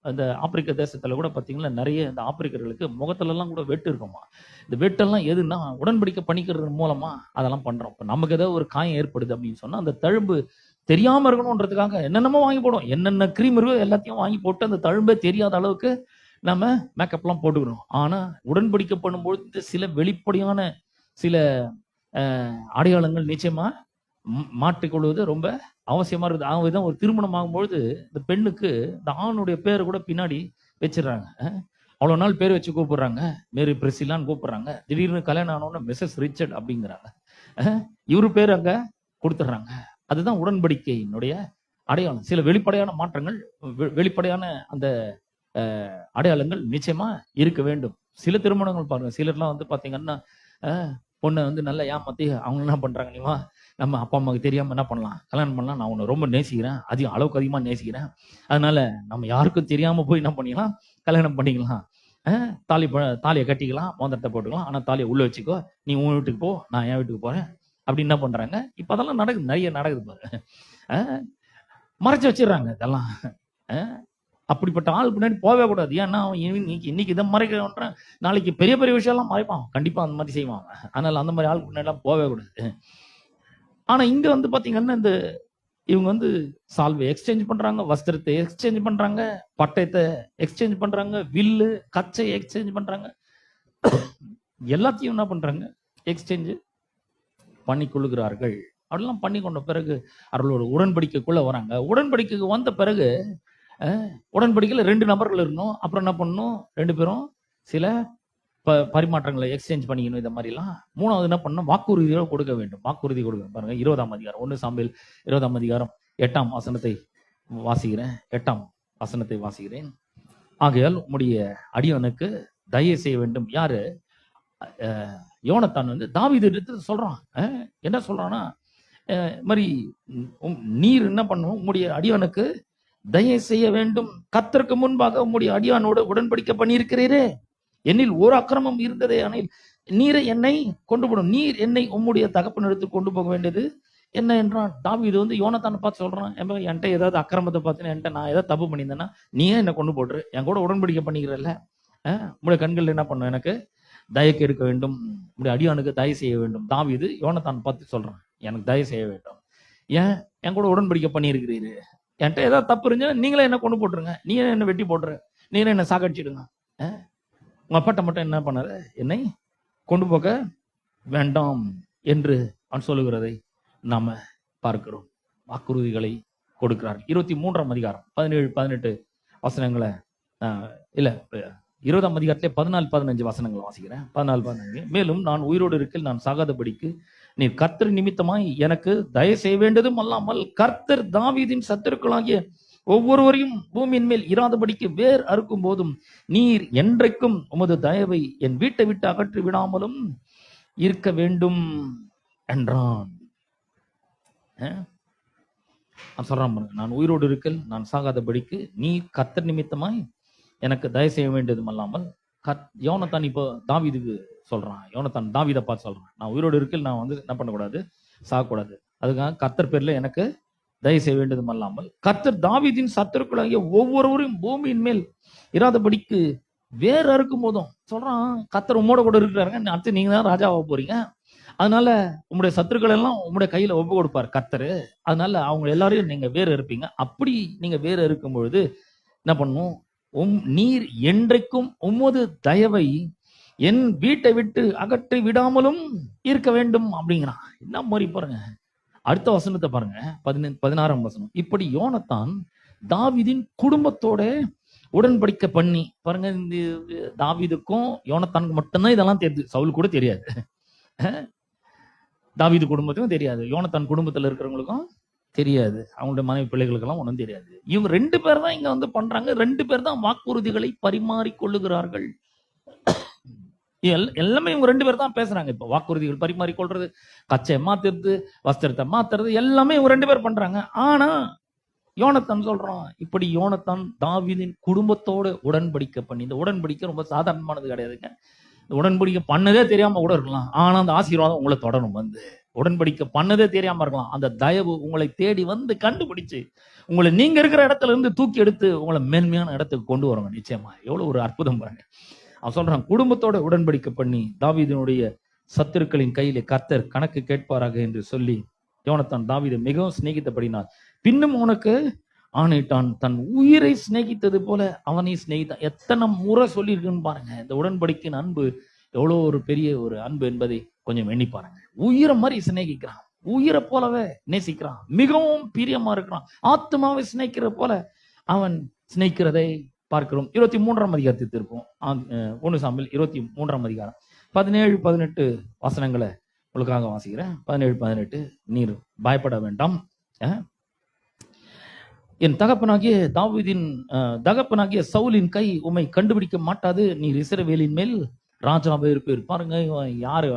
அந்த ஆப்பிரிக்க தேசத்துல கூட பாத்தீங்கன்னா, நிறைய இந்த ஆப்பிரிக்கர்களுக்கு முகத்துல எல்லாம் கூட வெட்டு இருக்குமா. இந்த வெட்டெல்லாம் எதுன்னா உடன்படிக்கை பண்ணிக்கிறது மூலமா அதெல்லாம் பண்றோம். இப்ப நமக்கு ஏதாவது ஒரு காயம் ஏற்படுது அப்படின்னு சொன்னா, அந்த தழும்பு தெரியாம இருக்கணும்ன்றதுக்காக என்னென்னமோ வாங்கி போடுவோம். என்னென்ன கிரீம் இருக்கோ எல்லாத்தையும் வாங்கி போட்டு அந்த தழும்பே தெரியாத அளவுக்கு நம்ம மேக்கப்லாம் போட்டுக்கிறோம். ஆனா உடன்படிக்கை பண்ணும்போது சில வெளிப்படையான சில அடையாளங்கள் நிச்சயமா மாற்றிக்கொள்வது ரொம்ப அவசியமா இருக்குது. ஆகவேதான் ஒரு திருமணம் ஆகும்பொழுது இந்த பெண்ணுக்கு இந்த ஆணுடைய பேரை கூட பின்னாடி வச்சிடறாங்க. அவ்வளவு நாள் பேர் வச்சு கூப்பிடுறாங்க, மேரி பிரிசிலான்னு கூப்பிடுறாங்க. திடீர்னு கல்யாணம் ஆனோன்னு மிஸ்ஸஸ் ரிச்சர்ட் அப்படிங்கிறாங்க. இவரு பேர் அங்க கொடுத்துட்றாங்க. அதுதான் உடன்படிக்கையினுடைய அடையாளம். சில வெளிப்படையான மாற்றங்கள், வெளிப்படையான அந்த அடையாளங்கள் நிச்சயமா இருக்க வேண்டும். சில திருமணங்கள் பாருங்க, சிலர்லாம் வந்து பாத்தீங்கன்னா பொண்ணை வந்து நல்லா ஏமாத்தி அவங்க என்ன பண்றாங்க, நீவா நம்ம அப்பா அம்மாவுக்கு தெரியாம என்ன பண்ணலாம், கல்யாணம் பண்ணலாம், நான் உன்னை ரொம்ப நேசிக்கிறேன், அளவுக்கு அதிகமா நேசிக்கிறேன், அதனால நம்ம யாருக்கும் தெரியாம போய் என்ன பண்ணிக்கலாம், கல்யாணம் பண்ணிக்கலாம், தாலியை கட்டிக்கலாம், மோதிரத்தை போட்டுக்கலாம், ஆனா தாலியை உள்ள வச்சுக்கோ, நீ உன் வீட்டுக்கு போ, நான் என் வீட்டுக்கு போறேன் அப்படின்னு என்ன பண்றாங்க. இப்ப அதெல்லாம் நடக்குது, நிறைய நடக்குது பாரு. மறைச்சு வச்சிடுறாங்க இதெல்லாம். அப்படிப்பட்ட ஆள் பின்னாடி போவே கூடாது. ஏன்னா அவன் இன்னைக்கு இதை மறைக்கிறான், நாளைக்கு பெரிய பெரிய விஷயம் எல்லாம் மறைப்பான், கண்டிப்பா அந்த மாதிரி செய்வான். அதனால அந்த மாதிரி ஆள் பின்னாடி எல்லாம் போவே கூடாது. ஆனா இங்க வந்து பாத்தீங்கன்னா இந்த இவங்க வந்து சால்வை எக்ஸ்சேஞ்ச் பண்றாங்க, வஸ்திரத்தை எக்ஸ்சேஞ்ச் பண்றாங்க, பட்டயத்தை எக்ஸ்சேஞ்ச் பண்றாங்க, வில்லு கச்சை எக்ஸ்சேஞ்ச் பண்றாங்க, எல்லாத்தையும் என்ன பண்றாங்க, எக்ஸ்சேஞ்ச் பண்ணி கொள்ளுகிறார்கள். அப்படிலாம் பண்ணி கொண்ட பிறகு அவர்களோட உடன்படிக்கைக்குள்ள வராங்க. உடன்படிக்கைக்கு வந்த பிறகு உடன்படிக்கையில் 2 நபர்கள் இருக்கணும். அப்புறம் என்ன பண்ணணும், 2 பேரும் சில பரிமாற்றங்களை எக்ஸ்சேஞ்ச் பண்ணிக்கணும். இந்த மாதிரிலாம். 3வது என்ன பண்ணணும், வாக்குறுதிகளை கொடுக்க வேண்டும். வாக்குறுதி கொடுக்க பாருங்க, 20ஆம் அதிகாரம் 1 சாமுவேல் 20ஆம் அதிகாரம் 8ஆம் வசனத்தை வாசிக்கிறேன். 8ஆம் வசனத்தை வாசிக்கிறேன். ஆகையால் உம்முடைய அடியவனுக்கு தயவு செய்ய வேண்டும். யாரு, யோனத்தான் வந்து தாவீது எடுத்து சொல்றான். என்ன சொல்றான்னா, மாதிரி நீர் என்ன பண்ணும், உம்முடைய அடியவனுக்கு தயவு செய்ய வேண்டும், கர்த்தருக்கு முன்பாக உம்முடைய அடியானோடு உடன்படிக்கை பண்ணியிருக்கிறீரே, என்னில் ஒரு அக்கிரமம் இருந்ததே, ஆனால் நீரை என்னை கொண்டு போடும், நீர் என்னை உம்முடைய தகப்பனிடத்து கொண்டு போக வேண்டியது என்ன என்றான். தாவீது வந்து யோனத்தானை பார்த்து சொல்றான், என்கிட்ட ஏதாவது அக்கிரமத்தை பார்த்துன்னு, என்கிட்ட நான் ஏதாவது தப்பு பண்ணியிருந்தேன்னா நீயே என்னை கொண்டு போடுற, என் கூட உடன்படிக்கை பண்ணிக்கிறல்ல, உங்களுடைய கண்கள் என்ன பண்ணும், எனக்கு தயக்கு இருக்க வேண்டும், உங்களுடைய அடியானுக்கு தயவு செய்ய வேண்டும். தாவீது யோனத்தான் பார்த்து சொல்றான், எனக்கு தயவு செய்ய வேண்டும், ஏன் என் கூட உடன்படிக்கை பண்ணியிருக்கிறீரு, என்கிட்ட ஏதாவது தப்பு இருந்துச்சுன்னா நீங்களே என்ன கொண்டு போட்டுருங்க, நீயே என்ன வெட்டி போடுற, நீங்களே என்ன சாகடிச்சிடுங்க, உங்க அப்பாட்ட மட்டும் என்ன பண்ணாரு, என்னை கொண்டு போக வேண்டாம் என்று அவன் சொல்லுகிறதை நாம பார்க்கிறோம். வாக்குறுதிகளை கொடுக்கிறார். 23ஆம் அதிகாரம் 17-18 வசனங்களை இல்ல 20ஆம் அதிகாரத்திலே 14-15 வசனங்களை வாசிக்கிறேன். 14-15. மேலும் நான் உயிரோடு இருக்க நான் சாகாதபடிக்கு நீர் கர்த்தர் நிமித்தமாய் எனக்கு தயவு செய்ய வேண்டியதும் அல்லாமல் கர்த்தர் தாவீதின் சத்துருக்களாகிய ஒவ்வொருவரையும் பூமியின் மேல் இராதபடிக்கு வேர் அறுக்கும் போதும் நீர் என்றைக்கும் உமது தயவை என் வீட்டை விட்டு அகற்றி விடாமலும் இருக்க வேண்டும் என்றான். சொல்றான், நான் உயிரோடு இருக்கல் நான் சாகாதபடிக்கு நீ கர்த்தர் நிமித்தமாய் எனக்கு தயவு செய்ய வேண்டியதும் அல்லாமல் யோனத்தான் இப்போ தாவீதுக்கு சொல்றான். யோனத்தான் தாவீதை பார்த்து சொல்றான், நான் உயிரோடு இருக்கல் நான் வந்து என்ன பண்ணக்கூடாது, சாகக்கூடாது, அதுக்காக கர்த்தர் பேர்ல எனக்கு தயவு செய்ய வேண்டியதும் அல்லாமல் கர்த்தர் தாவீதின் சத்துருக்களாகிய ஒவ்வொருவரும் பூமியின் மேல் இராதபடிக்கு வேற இருக்கும் போதும் சொல்றான், கர்த்தர் உம்மோட கூட இருக்கிறாருங்க, அடுத்து நீங்க தான் ராஜாவா போறீங்க, அதனால உங்களுடைய சத்துருக்கள் எல்லாம் உங்களுடைய கையில ஒப்பு கொடுப்பார் கர்த்தர், அதனால அவங்க எல்லாரையும் நீங்க வேற இருப்பீங்க. அப்படி நீங்க வேற இருக்கும் பொழுது என்ன பண்ணும், நீர் என்றைக்கும் உமது தயவை என் வீட்டை விட்டு அகற்றி விடாமலும் இருக்க வேண்டும் அப்படிங்கிறான். என்ன மாதிரி பாருங்க, அடுத்த வசனத்தை பாருங்க, 16ஆம் வசனம். இப்படி யோனத்தான் தாவீதின் குடும்பத்தோட உடன்படிக்கை பண்ணி பாருங்க. இந்த தாவீதுக்கும் யோனத்தானுக்கு மட்டும்தான் இதெல்லாம் தெரியுது, சவுல் கூட தெரியாது, தாவீது குடும்பத்துக்கும் தெரியாது, யோனத்தான் குடும்பத்துல இருக்கிறவங்களுக்கும் தெரியாது, அவங்களுடைய மனைவி பிள்ளைகளுக்கெல்லாம் ஒன்றும் தெரியாது. இவங்க 2 பேர் தான் இங்க வந்து பண்றாங்க. 2 பேர் தான் வாக்குறுதிகளை பரிமாறிக்கொள்ளுகிறார்கள். எல்லாமே இவங்க 2 பேர் தான் பேசுறாங்க. இப்ப வாக்குறுதிகள் பரிமாறிக்கொள்றது, கச்சையை மாத்துறது, வஸ்திரத்தை மாத்துறது, எல்லாமே இவங்க 2 பேர் பண்றாங்க. ஆனா யோனத்தான் சொல்றான். இப்படி யோனத்தான் தாவீதின் குடும்பத்தோடு உடன்படிக்கை பண்ணி, இந்த உடன்படிக்கை ரொம்ப சாதாரணமானது கிடையாதுங்க. இந்த உடன்படிக்கை பண்ணதே தெரியாம கூட இருக்கலாம், ஆனா அந்த ஆசீர்வாதம் உங்களை தொடரும். வந்து உடன்படிக்கை பண்ணதே தெரியாம இருக்கலாம், அந்த தயவு உங்களை தேடி வந்து கண்டுபிடிச்சு உங்களை நீங்க இருக்கிற இடத்துல இருந்து தூக்கி எடுத்து உங்களை மேன்மையான இடத்துக்கு கொண்டு வருங்க. நிச்சயமா எவ்வளவு ஒரு அற்புதம் பாருங்க. அவன் சொல்றான், குடும்பத்தோட உடன்படிக்கை பண்ணி தாவீதினுடைய சத்துருக்களின் கையிலே கர்த்தர் கணக்கு கேட்பாராக என்று சொல்லி யோனத்தான் தாவீதை மிகவும் சிநேகித்தபடினார். பின்னும் உனக்கு ஆணையிட்டான், தன் உயிரை சிநேகித்தது போல அவனை சிநேகித்தான். எத்தனை முறை சொல்லியிருக்குன்னு பாருங்க. இந்த உடன்படிக்கையின் அன்பு எவ்வளவு ஒரு பெரிய ஒரு அன்பு என்பதை கொஞ்சம் எண்ணி பாருங்க. உயிரை மாதிரி சிநேகிக்கிறான், உயிரை போலவே நேசிக்கிறான், மிகவும் பிரியமா இருக்கிறான், ஆத்மாவை சிநேகிக்கிற போல அவன் சிநேகிக்கிறதை பார்க்கிறோம். 23ஆம் அதிகாரத்துக்கு திருப்போம். 1 சாமுவேல் 23ஆம் அதிகாரம் 17-18 வசனங்களை உங்களுக்காக வாசிக்கிறேன். 17-18. நீர் பயப்பட வேண்டாம், என் தகப்பனாகிய தாவீதின் தகப்பனாகிய சவுலின் கை உம்மை கண்டுபிடிக்க மாட்டாது, நீர் இஸ்ரவேலின் மேல் ராஜாவே இருப்பீர். பாருங்க, யாரு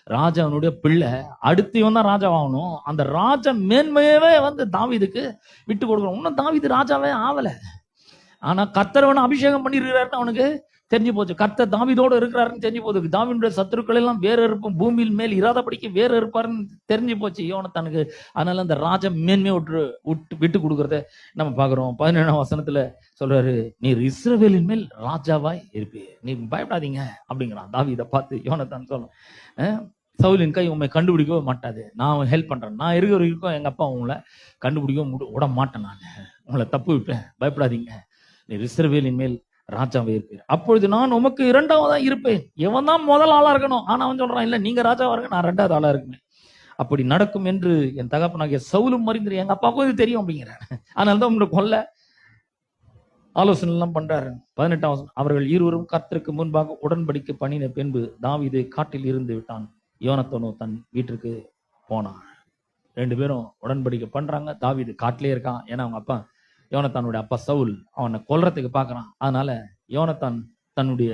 ராஜாவனுடைய பிள்ளை, அடுத்து இவன் தான் ராஜாவாகணும். அந்த ராஜ மேன்மையவே வந்து தாவீதுக்கு விட்டு கொடுக்கணும். இன்னும் தாவீது ராஜாவே ஆவல, ஆனா கர்த்தர் அபிஷேகம் பண்ணிருக்கிறாருன்னு அவனுக்கு தெரிஞ்சு போச்சு. கர்த்தர் தாவீதோடு இருக்கிறாருன்னு தெரிஞ்சு போகுது. தாவீதுடைய சத்துருக்கள் எல்லாம் வேற இருப்போம், பூமியில் மேல் இராதபடிக்கு வேற இருப்பாருன்னு தெரிஞ்சு போச்சு யோனத்தானுக்கு. அதனால அந்த ராஜ மேன்மையை விட்டு கொடுக்கறத நம்ம பாக்குறோம். 17ஆம் வசனத்துல சொல்றாரு, நீர் இஸ்ரவேலின் மேல் ராஜாவாய் இருப்பீர், நீ பயப்படாதீங்க அப்படிங்கிறான் தாவீதை பார்த்து யோனத்தான் சொல்லும். சவுலின் கை உண்மை கண்டுபிடிக்கவே மாட்டாது, நான் ஹெல்ப் பண்றேன், நான் இருக்கிற வரைக்கும் எங்க அப்பா உங்களை கண்டுபிடிக்க விட மாட்டேன், நான் உங்களை தப்பு விட்டேன், பயப்படாதீங்க, நீர் இஸ்ரவேலின் மேல் ராஜாவே இருப்பீர். அப்பொழுது நான் உமக்கு 2ஆவதா இருப்பேன். எவன் தான் முதல் ஆளா இருக்கணும், ஆனா அவன் சொல்றான், இல்ல நீங்க ராஜாவா இருக்க, நான் 2ஆவது ஆளா இருக்குமே. அப்படி நடக்கும் என்று என் தகப்பனாகிய சவுலும் அறிந்து எங்க அப்பாவுக்கும் இது தெரியும் அப்படிங்கிறார். அதனாலதான் உங்களை கொல்ல ஆலோசனை எல்லாம் பண்றாரு. 18ஆம் வசனம், அவர்கள் இருவரும் கர்த்தருக்கு முன்பாக உடன்படிக்கை பண்ணின பின்பு தாவீது காட்டில் இருந்து விட்டான், யோனத்தானோ தன் வீட்டிற்கு போனான். 2 பேரும் உடன்படிக்கை பண்றாங்க. தாவீது காட்டிலே இருக்கான், ஏன்னா அவங்க அப்பா யோனத்தானுடைய அப்பா சவுல் அவனை கொல்றதுக்கு பார்க்கறான். அதனால யோனத்தான் தன்னுடைய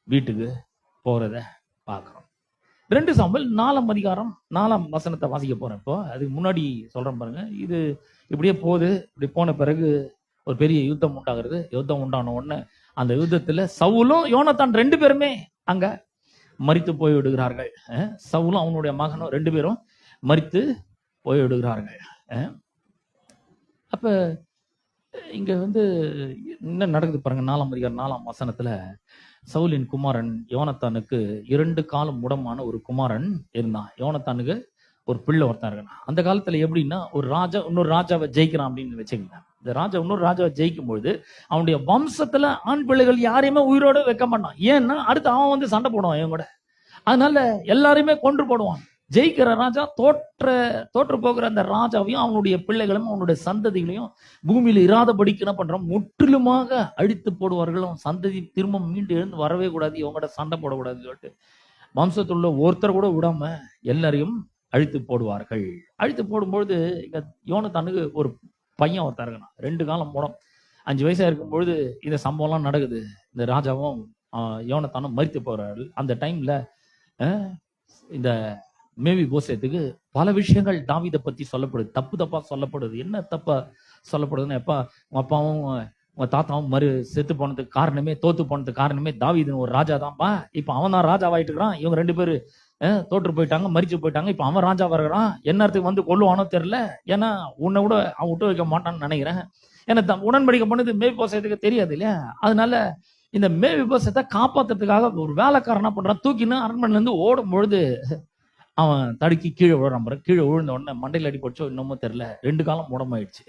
வீட்டுக்கு போறத பார்க்கிறோம். 2 சாமுவேல் 4ஆம் அதிகாரம் 4ஆம் வசனத்தை வாசிக்க போறேன். இப்போ அதுக்கு முன்னாடி சொல்றேன் பாருங்க. இது இப்படியே போகுது. இப்படி போன பிறகு ஒரு பெரிய யுத்தம் உண்டாகிறது. யுத்தம் உண்டான உடனே அந்த யுத்தத்துல சவுலும் யோனத்தான் 2 பேருமே அங்க மரித்து போய் விடுகிறார்கள். சவுலும் அவனுடைய மகனும் 2 பேரும் மரித்து போய் விடுகிறார்கள். அப்ப இங்க என்ன நடக்குது பாருங்க. 4ஆம் அதிகாரம் 4ஆம் வசனத்துல சவுலின் குமாரன் யோனத்தானுக்கு 2 காலம் முடமான ஒரு குமாரன் இருந்தான். யோனத்தானுக்கு ஒரு பிள்ளை ஒருத்தன் இருக்கான். அந்த காலத்துல எப்படின்னா, ஒரு ராஜா இன்னொரு ராஜாவை ஜெயிக்கிறான் அப்படின்னு வச்சுக்கோங்க. இந்த ராஜா இன்னொரு ராஜாவை ஜெயிக்கும் பொழுது அவனுடைய வம்சத்துல ஆண் பிள்ளைகள் யாரையுமே உயிரோட வைக்க மாட்டான். ஏன்னா அடுத்து அவன் சண்டை போடுவான் இவன் கூட. அதனால எல்லாரையுமே கொன்று போடுவான். ஜெயிக்கிற ராஜா தோற்று போகிற அந்த ராஜாவையும் அவனுடைய பிள்ளைகளும் அவனுடைய சந்ததிகளையும் பூமியில இராதபடிக்கு என்ன பண்றான், முற்றிலுமாக அழித்து போடுவார்களும். சந்ததி திரும்ப மீண்டு எழுந்து வரவே கூடாது, இவங்ககிட்ட சண்டை போடக்கூடாதுன்னு சொல்லிட்டு வம்சத்துள்ள ஒருத்தர் கூட விடாம எல்லாரையும் அழித்து போடுவார்கள். அழித்து போடும்பொழுது இங்க யோனத்தானுக்கு ஒரு பையன் ஒருத்தர் இருக்கான். 2 காலம் முடம். 5 வயசா இருக்கும்பொழுது இந்த சம்பவம்லாம் நடக்குது. இந்த ராஜாவும் யோனத்தானும் மரித்து போறார்கள். அந்த டைம்ல இந்த மேவி போசேத்துக்கு பல விஷயங்கள் தாவீதை பத்தி சொல்லப்படுது, தப்பா சொல்லப்படுது. என்ன தப்பா சொல்லப்படுதுன்னா, எப்பா உங்க அப்பாவும் உங்க தாத்தாவும் செத்து போனதுக்கு காரணமே, தோத்து போனதுக்கு காரணமே தாவீதுன்னு ஒரு ராஜா தான்ப்பா. இப்ப அவன் தான் ராஜாவாயிட்டு இருக்கிறான். இவங்க 2 பேரு தோற்று போயிட்டாங்க, மரிச்சு போயிட்டாங்க. இப்ப அவன் ராஜா வருகிறான். என்னத்துக்கு கொல்லுவானோ தெரியல. ஏன்னா உன்னை கூட அவன் விட்டு வைக்க மாட்டான்னு நினைக்கிறேன். ஏன்னா உடன்படிக்கை பண்ணது மேவி போசேத்துக்கு தெரியாது இல்லையா. அதனால இந்த மேவி போசேத்தை காப்பாத்துறதுக்காக ஒரு வேலைக்காரனா பண்றான். தூக்கின்னு அரண்மனையில இருந்து ஓடும் பொழுது அவன் தடுக்கி கீழே விழுறான். கீழே விழுந்த உடனே மண்டையில் அடி போச்சோ இன்னமும் தெரியல, 2 காலம் முடமாயிடுச்சு.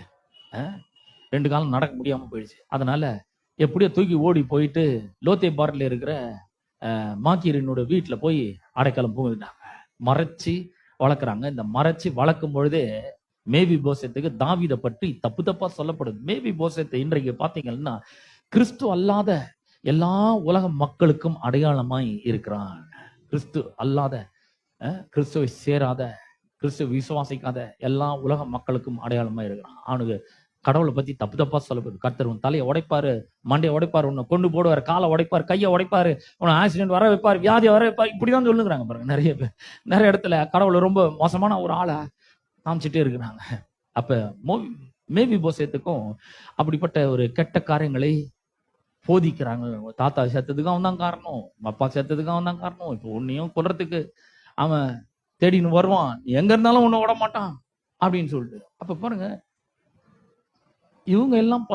2 காலம் நடக்க முடியாம போயிடுச்சு. அதனால எப்படியோ தூக்கி ஓடி போயிட்டு லோத்தே பார்ல இருக்கிற மாக்கீரனோட வீட்டுல போய் அடைக்கலம் புகுந்துட்டாங்க. மறைச்சி வளர்க்குறாங்க. இந்த மறைச்சி வளர்க்கும் பொழுதே மேவி போசேத்துக்கு தாவீதை பற்றி தப்பா சொல்லப்படுது. மேவி போசேத்தை இன்றைக்கு பாத்தீங்கன்னா கிறிஸ்து அல்லாத எல்லா உலக மக்களுக்கும் அடையாளமாய் இருக்கிறான். கிறிஸ்து அல்லாத, கிறிஸ்துவை சேராத, கிறிஸ்துவ விசுவாசிக்காத எல்லா உலக மக்களுக்கும் அடையாளமா இருக்கிறான். அவனுக்கு கடவுளை பத்தி தப்பா சொல்லப்படுது. கர்த்தர் உன் தலையை உடைப்பாரு, மண்டையை உடைப்பாரு, உன்னை கொண்டு போடுவார், காலை உடைப்பாரு, கையை உடைப்பாரு, உன்னை ஆக்சிடென்ட் வர வைப்பாரு, வியாதியை வர வைப்பாரு, இப்படிதான் சொல்லுங்கிறாங்க பாருங்க. நிறைய பேர் நிறைய இடத்துல கடவுளை ரொம்ப மோசமான ஒரு ஆளை காமிச்சிட்டே இருக்கிறாங்க. அப்ப மேவி போசேத்துக்கும் அப்படிப்பட்ட ஒரு கெட்ட காரியங்களை போதிக்கிறாங்க. தாத்தா செத்ததுக்கு அவன் தான் காரணம், அப்பா செத்ததுக்கு அவன் தான் காரணம், இப்போ உன்னையும் கொல்றதுக்கு அவன் தேடின்னு வருவான், எங்க இருந்தாலும் உன்னை விட மாட்டான் அப்படின்னு சொல்லிட்டு. அப்ப பாருங்க, இவங்க எல்லாம்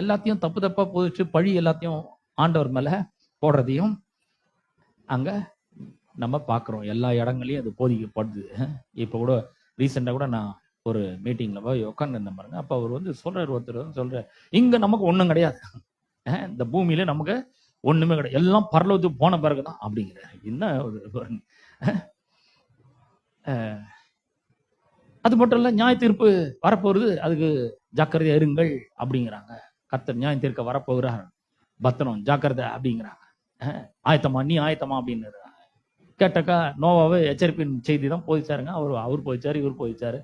எல்லாத்தையும் தப்பு தப்பா போதிச்சு பழி எல்லாத்தையும் ஆண்டவர் மேல போடுறதையும் அங்க நம்ம பாக்குறோம். எல்லா இடங்களையும் அது போதிக்கப்படுது. இப்ப கூட ரீசெண்டா கூட நான் ஒரு மீட்டிங்ல போய் உட்காந்து இருந்தேன் பாருங்க. அப்ப அவர் வந்து ஒருத்தர் சொல்ற, இங்க நமக்கு ஒண்ணும் கிடையாது, இந்த பூமியில நமக்கு ஒண்ணுமே கிடையாது, எல்லாம் பரலோகத்துக்கு போன பிறகுதான் அப்படிங்கிறார். என்ன அது மட்டும் இல்ல, நியாய தீர்ப்பு வரப்போறது, அதுக்கு ஜாக்கிரதையா இருங்கள் அப்படிங்கிறாங்க. கர்த்தர் நியாயம் தீர்க்க வரப்போகிறார், பத்திரம் ஜாக்கிரதை அப்படிங்கிறாங்க. ஆயத்தமா, நீ ஆயத்தமா அப்படின்னு கேட்டாக்கா, நோவாவை எச்சரிப்பின் செய்தி தான் போதிச்சாருங்க. அவர் போதிச்சாரு, இவர் போதிச்சாரு.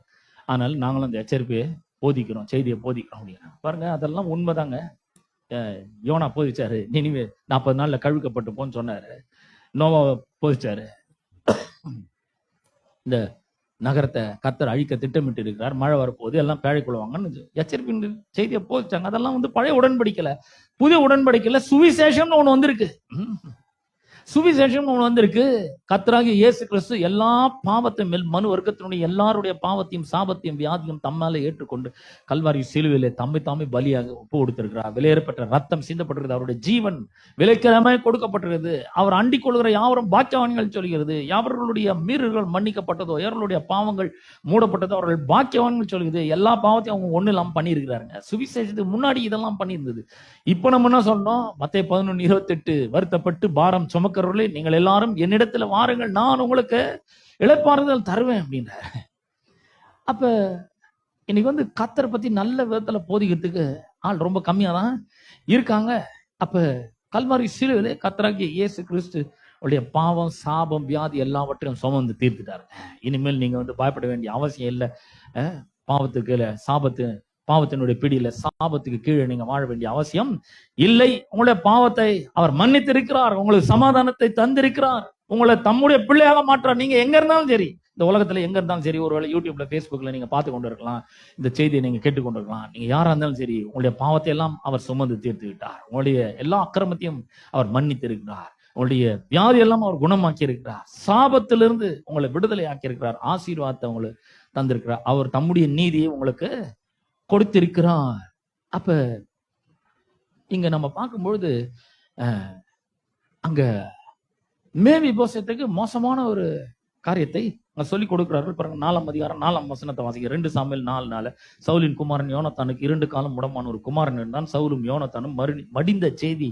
ஆனால் நாங்களும் அந்த எச்சரிப்பையை போதிக்கிறோம், செய்தியை போதிக்கிறோம் அப்படிங்கிறாங்க. பாருங்க, அதெல்லாம் உண்மைதாங்க. யோனா போதிச்சாரு, நினிவே 40 நாள்ல கழுவிக்கப்பட்டு போன்னு சொன்னாரு. நோவாவை போதிச்சாரு, இந்த நகரத்தை கர்த்தர் அழிக்க திட்டமிட்டு இருக்கிறார், மழை வரப்போகுது, எல்லாம் பேழை கொள்வாங்கன்னு எச்சரிப்பின் செய்தியை போதிச்சாங்க. அதெல்லாம் வந்து பழைய உடன்படிக்கல, புதிய உடன்படிக்கல சுவிசேஷம்னு ஒண்ணு வந்திருக்கு. சுவிசேஷம் ஒண்ணு வந்திருக்கு. கர்த்தராகிய இயேசு கிறிஸ்து எல்லா பாவத்தையும், மனு வர்க்கத்தினுடைய எல்லாருடைய பாவத்தையும் சாபத்தையும் வியாதியும் தம்மால ஏற்றுக்கொண்டு கல்வாரி சிலுவையிலே தாமே பலியாக ஒப்பு கொடுத்திருக்கிறார். விலையேறப்பட்ட ரத்தம் சிந்தப்பட்டிருக்கிறது, அவருடைய ஜீவன் விலைக்கிரமே கொடுக்கப்பட்டிருக்கிறது. அவர் அண்டிக் கொள்கிற யாவரும் பாக்கியவான்கள் சொல்கிறது. யாவர்களுடைய மீறல்கள் மன்னிக்கப்பட்டதோ, யாவர்களுடைய பாவங்கள் மூடப்பட்டதோ அவர்கள் பாக்கியவான்கள் சொல்கிறது. எல்லா பாவத்தையும் அவங்க ஒண்ணு இல்லாம பண்ணியிருக்கிறாருங்க. சுவிசேஷத்துக்கு முன்னாடி இதெல்லாம் பண்ணியிருந்தது. இப்ப நம்ம என்ன சொன்னோம்? மத்தேயு 11:28, வருத்தப்பட்டு பாரம் சுமக்கிறவர்களே நீங்கள் எல்லாரும் என்னிடத்துல வாருங்கள், நான் உங்களுக்கு இளைப்பாறுதல் தருவேன் அப்படின்றார். அப்ப இன்னைக்கு வந்து கர்த்தரை பத்தி நல்ல விதத்துல போதிக்கிறதுக்கு ஆள் ரொம்ப கம்மியா தான் இருக்காங்க. அப்ப கல்வாரி சிலுவையிலே கர்த்தராகிய இயேசு கிறிஸ்து உடைய பாவம் சாபம் வியாதி எல்லாவற்றையும் சுமந்து தீர்த்துட்டாரு. இனிமேல் நீங்க வந்து பயப்பட வேண்டிய அவசியம் இல்லை. பாவத்துக்கு இல்ல, பாவத்தினுடைய பிடியில சாபத்துக்கு கீழே நீங்க வாழ வேண்டிய அவசியம் இல்லை. உங்களுடைய பாவத்தை அவர் மன்னித்திருக்கிறார், உங்களுக்கு சமாதானத்தை தந்திருக்கிறார், உங்களை தம்முடைய பிள்ளையாக மாற்றார். நீங்க எங்க இருந்தாலும் சரி, இந்த உலகத்துல எங்க இருந்தாலும் சரி, ஒருவேளை யூடியூப்ல பேஸ்புக்ல நீங்க பார்த்து கொண்டு இருக்கலாம், இந்த செய்தியை நீங்க கேட்டுக்கொண்டு இருக்கலாம். நீங்க யாரா இருந்தாலும் சரி, உங்களுடைய பாவத்தை எல்லாம் அவர் சுமந்து தீர்த்து விட்டார். உங்களுடைய எல்லா அக்கிரமத்தையும் அவர் மன்னித்திருக்கிறார். உங்களுடைய வியாதி எல்லாம் அவர் குணமாக்கி இருக்கிறார். சாபத்திலிருந்து உங்களை விடுதலை ஆக்கி இருக்கிறார். ஆசீர்வாதத்தை உங்களுக்கு தந்திருக்கிறார். அவர் தம்முடைய நீதியை உங்களுக்கு கொடுத்திருக்கிறார். அப்ப இங்க நம்ம பார்க்கும்பொழுது அங்க மேவி போசத்துக்கு மோசமான ஒரு காரியத்தை சொல்லிக் கொடுக்கிறார்கள். பாருங்க, 4ஆம் அதிகாரம் 4ஆம் வசனத்தை வாசிக்க. 2 சாமுவேல் 4:4. சவுலின் குமாரன் யோனத்தானுக்கு 2 காலம் முடமான ஒரு குமாரன் இருந்தான். சவுலும் யோனத்தானும் மடிந்த செய்தி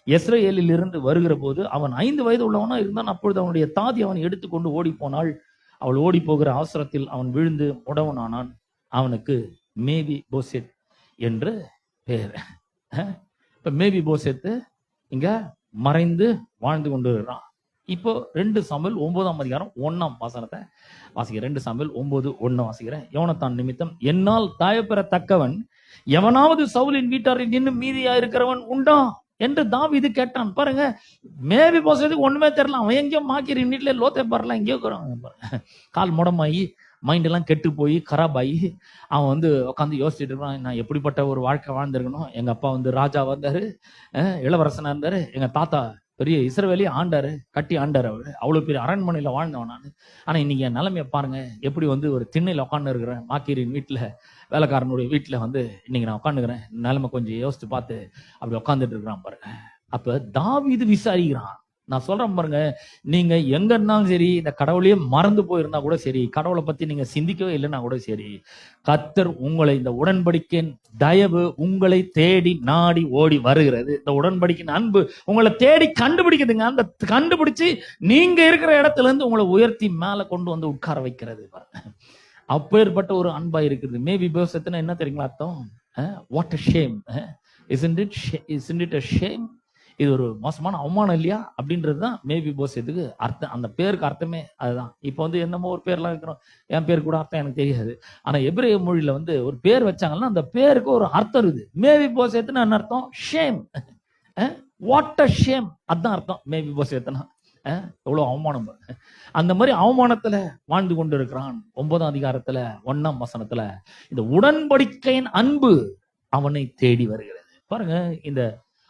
இஸ்ரவேலில் இருந்து வருகிற போது அவன் 5 வயது உள்ளவனா இருந்தான். அப்பொழுது அவனுடைய தாதி அவன் எடுத்துக்கொண்டு ஓடி போனாள். அவள் ஓடி போகிற அவசரத்தில் அவன் விழுந்து முடவனானான். அவனுக்கு மேவி போசேத் என்று பேர். இப்ப மேவி போசேத்து இங்க மறைந்து வாழ்ந்து கொண்டு இருக்கிறான். இப்போ 2 சாமுவேல் 9ஆம் அதிகாரம் 1ஆம் வசனத்தை வாசிக்கிறேன். 2 சாமுவேல் 9:1 வாசிக்கிறேன். யோனத்தான் நிமித்தம் என்னால் தயப்பெறத்தக்கவன் எவனாவது சவுலின் வீட்டாரில் இன்னும் மீதியா இருக்கிறவன் உண்டா என்று தாவீது கேட்டான். பாருங்க, மேவி போசத்துக்கு ஒண்ணுமே தெரியல. அவன் எங்கேயோ மாக்கிரி வீட்டுல லோத்தை பாருலாம் எங்கேயோ இருக்கிறான். கால் முடமாயி மைண்ட் எல்லாம் கெட்டு போய் கராப் ஆகி அவன் வந்து உட்காந்து யோசிச்சுட்டு இருக்கான், நான் எப்படிப்பட்ட ஒரு வாழ்க்கை வாழ்ந்திருக்கணும். எங்க அப்பா வந்து ராஜா வந்தாரு, இளவரசனா இருந்தாரு, எங்க தாத்தா பெரிய இஸ்ரவேலியே ஆண்டாரு, கட்டி ஆண்டாரு, அவரு அவ்வளவு பெரிய அரண்மனையில வாழ்ந்தவன் நான். ஆனா இன்னைக்கு என் நிலைமைய பாருங்க, எப்படி வந்து ஒரு திண்ணையில உட்காந்து இருக்கிறேன், மாக்கீரின் வீட்டுல, வேலைக்காரனுடைய வீட்டுல வந்து இன்னைக்கு நான் உட்காந்துக்கிறேன். நிலைமை கொஞ்சம் யோசித்து பார்த்து அப்படி உட்காந்துட்டு இருக்கிறான் பாருங்க. அப்ப தாவீது விசாரிக்கிறான். நான் சொல்றேன் பாருங்க, நீங்க எங்க இருந்தாலும் சரி, இந்த கடவுளையே மறந்து போயிருந்தா கூட சரி, கடவுளை பத்தி நீங்க சிந்திக்கவே இல்லைன்னா கூட சரி, கர்த்தர் உங்களை, இந்த உடன்படிக்கையின் தயவு உங்களை தேடி நாடி ஓடி வருகிறது. இந்த உடன்படிக்கையின் அன்பு உங்களை தேடி கண்டுபிடிக்குதுங்க. அந்த கண்டுபிடிச்சு நீங்க இருக்கிற இடத்துல இருந்து உங்களை உயர்த்தி மேல கொண்டு வந்து உட்கார வைக்கிறது. அப்பேற்பட்ட ஒரு அன்பா இருக்குது. மேவி போசத்துனா என்ன தெரியுங்களா அர்த்தம்? What a shame. Isn't it a shame? இது ஒரு மோசமான அவமானம் இல்லையா அப்படின்றதுதான் மேவி போசத்துக்கு அர்த்தம். அந்த பேருக்கு அர்த்தமே அதுதான். இப்போ வந்து என்னமோ ஒரு பேர்லாம் வைக்கிறோம், என் பேர் கூட அர்த்தம் எனக்கு தெரியாது. ஆனா எபிரேய மொழியில வந்து ஒரு பேர் வச்சாங்கன்னா அந்த பேருக்கு ஒரு அர்த்தம் இருக்குது. மேவி போசத்துன்னு என்ன அர்த்தம்? ஷேம். வாட் அ ஷேம், அதுதான் அர்த்தம் மேவி போசத்துனா. எவ்வளவு அவமானம் பாருங்க. அந்த மாதிரி அவமானத்துல வாழ்ந்து கொண்டு இருக்கிறான். 9ஆம் அதிகாரத்துல 1ஆம் வசனத்துல இந்த உடன்படிக்கையின் அன்பு அவனை தேடி வருகிறது. பாருங்க, இந்த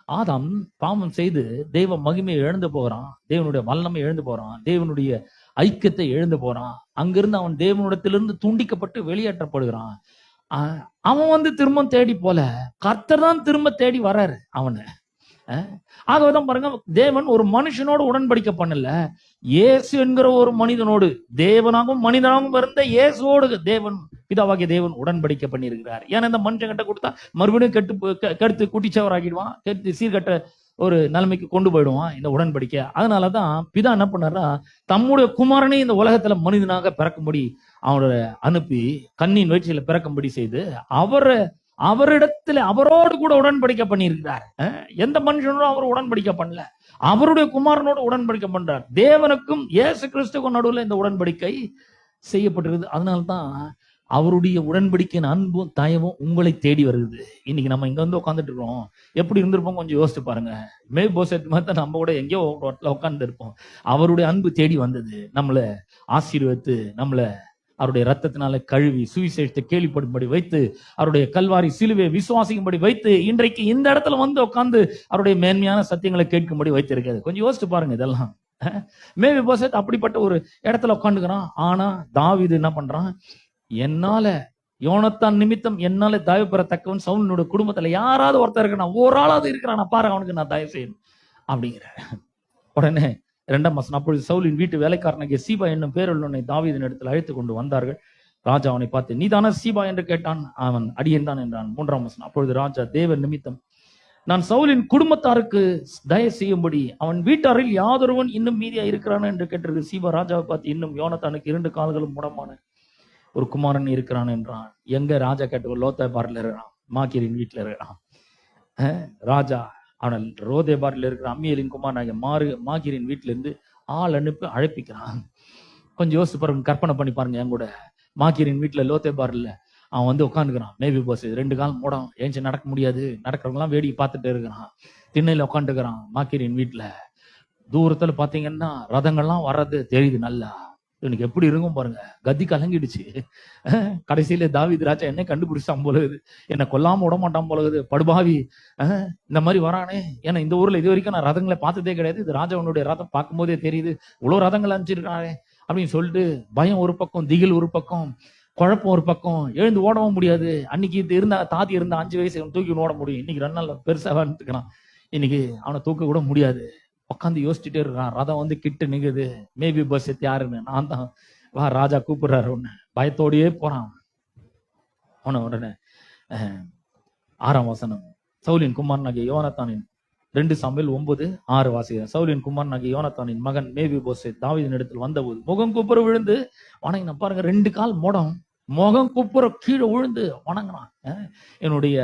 ஆதாம் பாவம் செய்து தெய்வ மகிமையை இழந்து போகிறான், தேவனுடைய வல்லமை இழந்து போறான், தேவனுடைய ஐக்கியத்தை இழந்து போறான். அங்கிருந்து அவன் தேவனிடத்திலிருந்து துண்டிக்கப்பட்டு வெளியேற்றப்படுகிறான். அவன் திரும்ப தேடி போல, கர்த்தர் தான் திரும்ப தேடி வர்றாரு அவனை. ஆகவேதான் பாருங்க, தேவன் ஒரு மனுஷனோடு உடன்படிக்கை பண்ணல, இயேசு என்கிற ஒரு மனிதனோடு, தேவனாகவும் மனிதனாகவும் இருந்த இயேசுவோடு தேவன் பிதாவாகிய தேவன் உடன்படிக்கை பண்ணியிருக்கிறார். ஏன்னா இந்த மனுஷன் கிட்ட கொடுத்தா மறுபடியும் கெடுத்து குட்டிச்சவர் ஆகிடுவான், கெடுத்து சீர்கட்ட ஒரு நிலைமைக்கு கொண்டு போயிடுவான் இந்த உடன்படிக்கை. அதனாலதான் பிதா என்ன பண்ணாரா, தம்முடைய குமாரனை இந்த உலகத்துல மனிதனாக பிறக்கும்படி அவரை அனுப்பி கண்ணின் வயிற்றில பிறக்கும்படி செய்து அவரிடத்துல அவரோடு கூட உடன்படிக்கை பண்ணியிருக்கிறார். எந்த மனுஷனோடும் அவர் உடன்படிக்கை பண்ணல, அவருடைய குமாரனோடு உடன்படிக்கை பண்றார். தேவனுக்கும் இயேசு கிறிஸ்துக்கும் நடுவில் இந்த உடன்படிக்கை செய்யப்பட்டிருக்குது. அதனால்தான் அவருடைய உடன்படிக்கையின் அன்பும் தயவும் உங்களை தேடி வருது. இன்னைக்கு நம்ம இங்க உட்காந்துட்டு இருக்கோம், எப்படி இருந்திருப்போம் கொஞ்சம் யோசிச்சு பாருங்க. மேல்போசேத் மாதிரி நம்ம கூட எங்கேயோ உட்கார்ந்து இருப்போம். அவருடைய அன்பு தேடி வந்தது, நம்மளை ஆசீர்வதித்து, நம்மளை அவருடைய ரத்தத்தினால கழுவி, சுவிசேஷத்தை கேள்விப்படும்படி வைத்து, அவருடைய கல்வாரி சிலுவை விசுவாசிக்கும்படி வைத்து, இன்றைக்கு இந்த இடத்துல உட்கார்ந்து அவருடைய மேன்மையான சத்தியங்களை கேட்கும்படி வைத்திருக்கிறது. கொஞ்சம் யோசிச்சு பாருங்க. இதெல்லாம் மேல்போசேத் அப்படிப்பட்ட ஒரு இடத்துல உட்காந்துக்கிறான். ஆனா தாவீது என்ன பண்றான், என்னால யோனத்தான் நிமித்தம் என்னால தயவு பெறத்தக்கவன் சவுலினுடைய குடும்பத்துல யாராவது ஒருத்தர் இருக்கிறான், ஒரு ஆளாவது இருக்கிறான், பாரு அவனுக்கு நான் தயவு செய்யணும் அப்படிங்கிற. உடனே 2ஆம் வசனம், அப்பொழுது சவுலின் வீட்டு வேலைக்காரனாகிய சீபா என்னும் பேருள்ளவனை தாவீதின் இடத்தில் அழைத்து கொண்டு வந்தார்கள். ராஜா அவனை பார்த்து, நீதானா சீபா என்று கேட்டான். அவன் அடியேன் தான் என்றான். 3ஆம் வசனம், அப்பொழுது ராஜா, தேவன் நிமித்தம் நான் சவுலின் குடும்பத்தாருக்கு தயவு செய்யும்படி அவன் வீட்டாரில் யாதொருவன் இன்னும் மீதியா இருக்கிறான் என்று கேட்டிருக்கு. சீபா ராஜாவை பார்த்து, இன்னும் யோனத்தானுக்கு 2 கால்களும் முடமான ஒரு குமாரன் இருக்கிறான் என்றான். எங்க ராஜா கேட்ட, லோதேபாரில் இருக்கிறான், மாக்கீரின் வீட்டுல இருக்கிறான். ராஜா ஆனால் ரோதேபாரில் இருக்கிற அம்மியலின் குமாரனாகிய மாகீரின் வீட்டுல இருந்து ஆள் அனுப்பி அழைப்பிக்கிறான். கொஞ்சம் யோசிச்சு பாருங்க, கற்பனை பண்ணி பாருங்க. என் கூட மாக்கீரின் வீட்டுல லோதேபாரில் அவன் உட்காந்துக்கிறான். மேல்போசேத் 2 கால் மூடம், ஏஞ்சி நடக்க முடியாது, நடக்கிறவங்க எல்லாம் வேடிக்கை பார்த்துட்டு இருக்கிறான். திண்ணையில உட்காந்துக்கிறான் மாக்கீரின் வீட்டுல. தூரத்துல பாத்தீங்கன்னா ரதங்கள்லாம் வர்றது தெரியுது. நல்லா எனக்கு எப்படி இருக்கும் பாருங்க, கத்தி கலங்கிடுச்சு. கடைசியில தாவீது ராஜா என்னை கண்டுபிடிச்சான் போலகுது, என்னை கொல்லாம விட மாட்டான் போலகுது, படுபாவி இந்த மாதிரி வரானே. ஏன்னா இந்த ஊர்ல இது வரைக்கும் நான் ரதங்களை பார்த்ததே கிடையாது, இது ராஜாவுடைய ரதம் பார்க்கும் போதே தெரியுது, இவ்வளவு ரதங்கள் அனுப்பிச்சிருக்கானே அப்படின்னு சொல்லிட்டு பயம் ஒரு பக்கம், திகில் ஒரு பக்கம், குழப்பம் ஒரு பக்கம். எழுந்து ஓடவும் முடியாது. அன்னைக்கு தாத்தி இருந்தா 5 வயசு தூக்கி ஓட முடியும், இன்னைக்கு 2 நாள் பெருசா வந்துக்கிறான், இன்னைக்கு அவனை தூக்க கூட முடியாது. உட்காந்து யோசிச்சுட்டே இருக்கான். ரதம் கிட்ட நிக்குது. மேல்போசேத் யாருன்னு, நான் தான், வா ராஜா கூப்பிடுறாரு. ஒண்ணு பயத்தோடயே போறான். உடனே 6ஆம் வசனம், சவுலின் குமாரனாகிய யோனத்தானின் 2 சாமுவேல் 9:6 வாசிக்கிறேன். சவுலின் குமாரனாகிய யோனத்தானின் மகன் மேல்போசேத் தாவீதின் இடத்தில் வந்தபோது முகம் குப்புற விழுந்து வணங்கின. பாருங்க, 2 கால் முடம், முகம் குப்புற கீழே விழுந்து வணங்கினான். என்னுடைய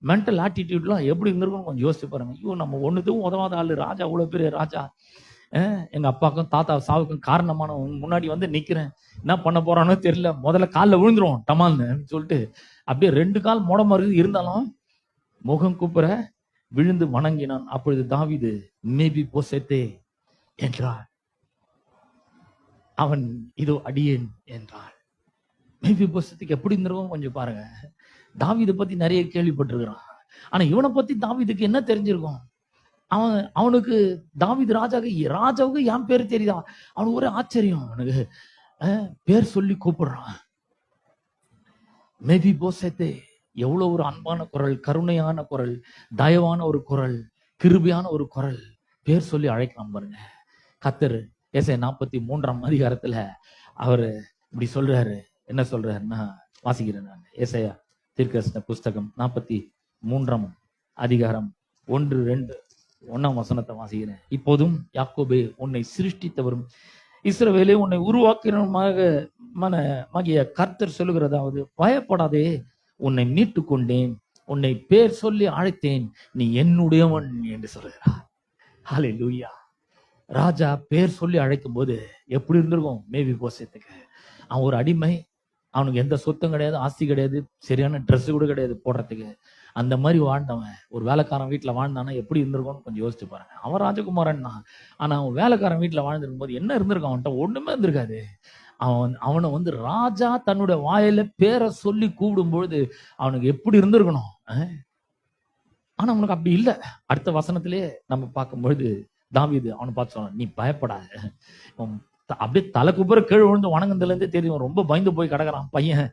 மென்டல் ஆட்டிடியூட்லாம் எப்படி இருந்திருக்கும் கொஞ்சம் யோசிச்சு பாருங்க. ஐயோ, நம்ம ஒண்ணுதும் உதவாத ஆளு, ராஜா அவ்வளவு பெரிய ராஜா, எங்க அப்பாவுக்கும் தாத்தா சாவுக்கும் காரணமான முன்னாடி நிக்கிறேன், என்ன பண்ண போறானோ தெரியல, முதல்ல காலில் விழுந்துரும் டமால்னு சொல்லிட்டு அப்படியே 2 கால் மூடமா இருந்தாலும் முகம் கூப்புற விழுந்து வணங்கினான். அப்பொழுது தாவீது, மேல்போசேத்தே என்றார். அவன் இதோ அடியேன் என்றார். மேல்போசேத்துக்கு எப்படி இருந்திருக்கும் கொஞ்சம் பாருங்க. தாவீதை பத்தி நிறைய கேள்விப்பட்டிருக்கிறான், ஆனா இவனை பத்தி தாவீதுக்கு என்ன தெரிஞ்சிருக்கும்? அவனுக்கு தாவீது ராஜாவுக்கு என் பேரு தெரியுதா? அவனுக்கு ஒரு ஆச்சரியம். அவனுக்கு பேர் சொல்லி கூப்பிடுறான். மேல்போசேத்தே, எவ்வளவு ஒரு அன்பான குரல், கருணையான குரல், தயவான ஒரு குரல், கிருபையான ஒரு குரல், பேர் சொல்லி அழைக்கலாம் பாருங்க. கர்த்தர் ஏசாயா 43ஆம் அதிகாரத்துல அவரு இப்படி சொல்றாரு. என்ன சொல்றாருன்னா, வாசிக்கிறேன் நான். ஏசாயா தீர்க்கதரிசன புஸ்தகம் 43ஆம் அதிகாரம் 1-2 வசனத்தை வாசிக்கிறேன். இப்போதும் யாக்கோபே, உன்னை சிருஷ்டித்தவரும் இஸ்ரவேலே உன்னை உருவாக்கினமாகிய கர்த்தர் சொல்லுகிறதாவது, பயப்படாதே, உன்னை மீட்டு கொண்டேன், உன்னை பேர் சொல்லி அழைத்தேன், நீ என்னுடையவன் என்று சொல்லுகிறார். ஹல்லேலூயா. ராஜா பேர் சொல்லி அழைக்கும் போது எப்படி இருந்திருக்கும் மேல்போசேத்துக்கு? அவன் ஒரு அடிமை, அவனுக்கு எந்த சொத்தும் கிடையாது, ஆஸ்தி கிடையாது, சரியான ட்ரெஸ் கூட கிடையாது போடுறதுக்கு. அந்த மாதிரி வாழ்ந்தவன் ஒரு வேலைக்காரன் வீட்டுல வாழ்ந்தானா எப்படி இருந்திருக்கும்னு கொஞ்சம் யோசிச்சு பாருங்க. அவன் ராஜகுமாரன் தான், ஆனா அவன் வேலைக்காரன் வீட்டுல வாழ்ந்திருக்கும் போது என்ன இருந்திருக்கான்? அவன்கிட்ட ஒண்ணுமே இருந்திருக்காது. அவனை வந்து ராஜா தன்னுடைய வாயில பேரை சொல்லி கூப்பிடும்பொழுது அவனுக்கு எப்படி இருந்திருக்கணும். ஆனா அவனுக்கு அப்படி இல்லை. அடுத்த வசனத்திலே நம்ம பார்க்கும்பொழுது தாவீது அவனை பார்த்து சொன்னான், நீ பயப்படாத. அப்படியே தலை குப்புற கீழே விழுந்து வணங்குனதுல இருந்தே தெரியும் ரொம்ப பயந்து போய் கிடக்குறான் பையன்.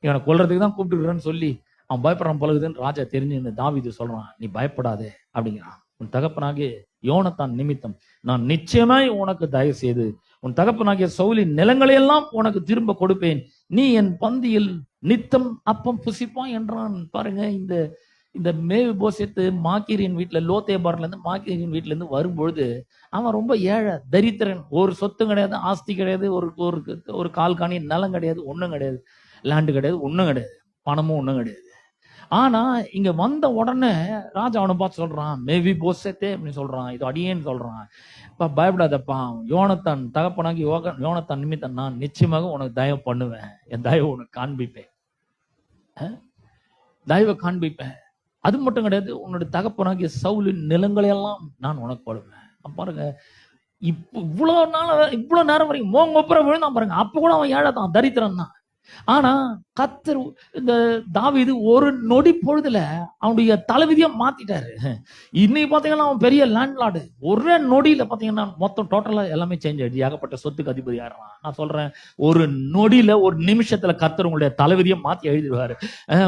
இவனை கொல்றதுக்கு தான் கூப்பிட்டுருக்கிறேன்னு சொல்லி அவன் பயப்படுறான் பழகுதுன்னு ராஜா தெரிஞ்சு தாவீது சொல்றான், நீ பயப்படாதே அப்படிங்கிறான். உன் தகப்பனாகிய யோனத்தான் நிமித்தம் நான் நிச்சயமாய் உனக்கு தயவு செய்து உன் தகப்பனாகிய சவுலின் நிலங்களையெல்லாம் உனக்கு திரும்ப கொடுப்பேன், நீ என் பந்தியில் நித்தம் அப்பம் புசிப்பான் என்றான். பாருங்க, இந்த மேவிபோசேத்து மாக்கீரின் வீட்டுல லோத்தேபார்ல இருந்து மாக்கீரின் வீட்டுல இருந்து வரும்பொழுது அவன் ரொம்ப ஏழை தரித்திரன். ஒரு சொத்தும் கிடையாது, ஆஸ்தி கிடையாது, ஒரு கால் காணி நிலம் கிடையாது, ஒண்ணும் கிடையாது, லேண்டு கிடையாது, ஒண்ணும் கிடையாது, பணமும் ஒண்ணும் கிடையாது. ஆனா இங்க வந்த உடனே ராஜா அவனை பார்த்து சொல்றான், மேவிபோசேத்தே அப்படின்னு சொல்றான், இது அடியேன்னு சொல்றான். பயப்படாதப்பா, யோனத்தான் தகப்பனாகி யோனத்தான் நிமித்தம் நான் நிச்சயமாக உனக்கு தயவு பண்ணுவேன், என் தயவு உனக்கு காண்பிப்பேன், தயவை காண்பிப்பேன். அது மட்டும் கிடையாது, உன்னோட தகப்பனாகிய சவுலின் நிலங்களையெல்லாம் நான் உனக்கு கொடுப்பேன். பாருங்க, இவ்வளவு நேரம் வரைக்கும் மோங்கொப்புற விழுந்தான் பாருங்க. அப்ப கூட அவன் ஏழை தான், தரித்திரன் தான். ஆனா கர்த்தர் இந்த தாவீது ஒரு நொடி பொழுதுல அவனுடைய தலைவிதியை மாத்திட்டாரு. இன்னைக்கு பாத்தீங்கன்னா அவன் பெரிய லேண்ட்லார்டு. ஒரே நொடியில பாத்தீங்கன்னா மொத்தம் டோட்டலா எல்லாமே சேஞ்ச் ஆயிடுச்சு. ஏகப்பட்ட சொத்துக்கு அதிபதி ஆயிடுறான். நான் சொல்றேன், ஒரு நொடியில ஒரு நிமிஷத்துல கர்த்தர் உங்களுடைய தலைவிதியை மாத்தி எழுதிடுவாரு.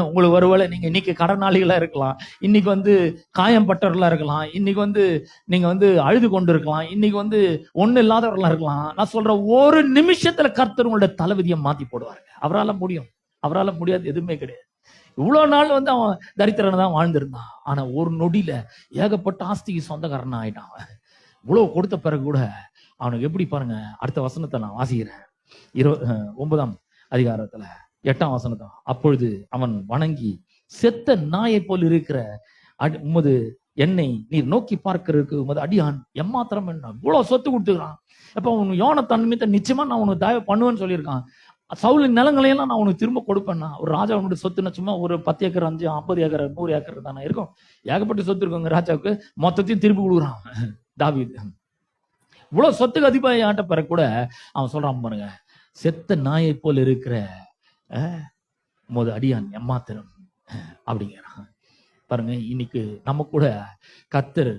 உங்களுக்கு ஒருவேளை நீங்க இன்னைக்கு கடனாளிகளா இருக்கலாம், இன்னைக்கு வந்து காயம் பட்டவர்களா இருக்கலாம், இன்னைக்கு நீங்க அழுது கொண்டு இருக்கலாம், இன்னைக்கு ஒண்ணு இல்லாதவர்களா இருக்கலாம். நான் சொல்றேன், ஒரு நிமிஷத்துல கர்த்தர் உங்களுடைய தலைவிதியை மாத்தி போடுவாரு. அவரால் முடியும், அவரால் முடியாது எதுவுமே கிடையாது. இவ்வளவு நாள் அவன் தரித்திரனை தான் வாழ்ந்திருந்தான். ஆனா ஒரு நொடியில ஏகப்பட்ட ஆஸ்திக்கு சொந்தக்காரனா ஆயிட்டான். அவன் இவ்வளவு கொடுத்த பிறகு கூட அவனுக்கு எப்படி பாருங்க. அடுத்த வசனத்தை நான் வாசிக்கிறேன், 9ஆம் அதிகாரத்துல 8ஆம் வசனத்தை. அப்பொழுது அவன் வணங்கி, செத்த நாயை போல் இருக்கிற உமது என்னை நீர் நோக்கி பார்க்கிறதுக்கு உமது அடியான் எம்மாத்திரம் என்ன. இவ்வளவு சொத்து கொடுத்துக்கிறான். அப்ப அவன் யோனத்தான் நிமித்தம் நிச்சயமா நான் உனக்கு தயவு பண்ணுவேன்னு சொல்லியிருக்கான். சவுலின் நிலங்களையெல்லாம் நான் உனக்கு திரும்ப கொடுப்பேன்னா. ஒரு ராஜாவுடைய சொத்துன்னா சும்மா ஒரு 10 ஏக்கர் 5 50 ஏக்கர் 100 ஏக்கர் தானே இருக்கும். ஏகப்பட்ட சொத்து இருக்குங்க ராஜாவுக்கு. மொத்தத்தையும் திருப்பி கொடுக்குறான் தாவீது. இவ்வளவு சொத்துக்கு அதிபதி ஆட்ட பிறகு கூட அவன் சொல்றான் பாருங்க, செத்த நாயை போல் இருக்கிற அடியான் எம்மாத்திரம் அப்படிங்கிறான். பாருங்க, இன்னைக்கு நம்ம கூட கர்த்தர்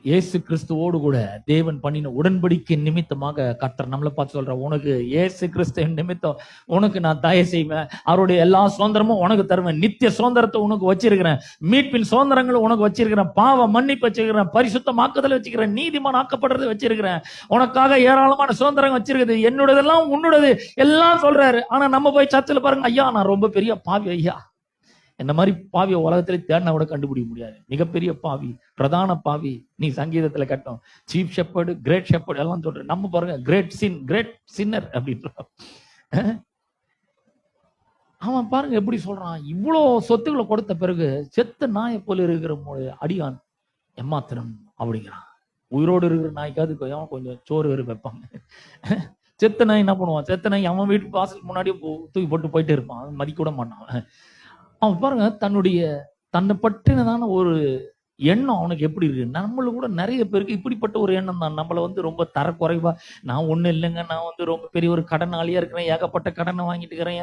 இயேசு கிறிஸ்துவோடு கூட தேவன் பண்ணின உடன்படிக்கை நிமித்தமாக கர்த்தர் நம்மளை பார்த்து சொல்ற, உனக்கு இயேசு கிறிஸ்து நிமித்தம் உனக்கு நான் தயவு செய்வேன், அவருடைய எல்லா சுதந்திரமும் உனக்கு தருவேன், நித்திய சுதந்திரத்தை உனக்கு வச்சிருக்கிறேன், மீட்பின் சுதந்திரங்களும் உனக்கு வச்சிருக்கிறேன், பாவ மன்னிப்பு வச்சிருக்கிறேன், பரிசுத்தமாக்குதல் வச்சிருக்கிறேன், நீதிமான் ஆக்கப்படுறது வச்சிருக்கிறேன், உனக்காக ஏராளமான சுதந்திரம் வச்சிருக்குது, என்னுடையதெல்லாம் உன்னுடையது எல்லாம் சொல்றாரு. ஆனா நம்ம போய் சர்ச்சில் பாருங்க, ஐயா நான் ரொம்ப பெரிய பாவி ஐயா, என்ன மாதிரி பாவிய உலகத்துல தேடினா கூட கண்டுபிடிக்க முடியாது, மிகப்பெரிய பாவி, பிரதான பாவி. நீ சங்கீதத்துல கட்டும் சீப் ஷெப்பர்டு, கிரேட் ஷெப்பர்டு எல்லாம் சொல்ற. நம்ம பாருங்க, கிரேட் சின்னர் அப்படின்ற. அவன் பாருங்க எப்படி சொல்றான், இவ்வளோ சொத்துக்களை கொடுத்த பிறகு செத்த நாயை போல இருக்கிற அடியான் எம்மாத்திரம் அப்படிங்கிறான். உயிரோடு இருக்கிற நாய்க்காவது கொஞ்சம் சோறு வேறு வைப்பாங்க. செத்த நாய் என்ன பண்ணுவான், செத்த நாய் அவன் வீட்டு வாசல் முன்னாடியே தூக்கி போட்டு போயிட்டே இருப்பான், அவன் மதிக்க கூட மாட்டான். அவன் பாருங்க, தன்னை பற்றினதான ஒரு எண்ணம் அவனுக்கு எப்படி இருக்கு. நம்மளுக்கு கூட நிறைய பேருக்கு இப்படிப்பட்ட ஒரு எண்ணம் தான். நம்மளை ரொம்ப தரக்குறைவா, நான் ஒன்றும் இல்லைங்க, நான் ரொம்ப பெரிய ஒரு கடனாளியா இருக்கிறேன், ஏகப்பட்ட கடனை வாங்கிட்டு இருக்கிறேன்,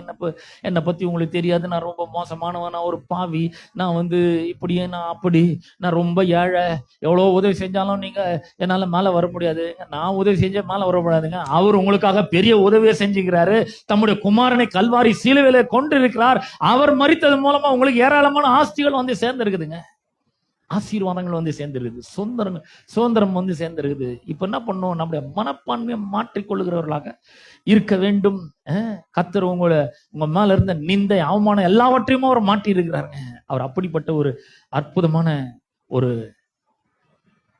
என்னை பத்தி உங்களுக்கு தெரியாது, நான் ரொம்ப மோசமானவன், நான் ஒரு பாவி, நான் இப்படியே, நான் அப்படி, நான் ரொம்ப ஏழை, எவ்வளோ உதவி செஞ்சாலும் நீங்க என்னால மேல வர முடியாது, நான் உதவி செஞ்ச மேல வர முடியாதுங்க. அவர் உங்களுக்காக பெரிய உதவியை செஞ்சுக்கிறாரு, தம்முடைய குமாரனை கல்வாரி சிலுவையில கொண்டு இருக்கிறார், அவர் மரித்தது மூலமா உங்களுக்கு ஏராளமான ஆஸ்திகள் சேர்ந்திருக்குதுங்க, ஆசீர்வாதங்கள் சேர்ந்திருக்குது, சுதந்திரம் சேர்ந்திருக்குது. இப்ப என்ன பண்ணும், நம்முடைய மனப்பான்மையை மாற்றிக்கொள்ளுகிறவர்களாக இருக்க வேண்டும். கர்த்தர் உங்க மேல இருந்த நிந்தை, அவமானம் எல்லாவற்றையும் அவர் மாற்றி இருக்கிறாருங்க. அவர் அப்படிப்பட்ட ஒரு அற்புதமான ஒரு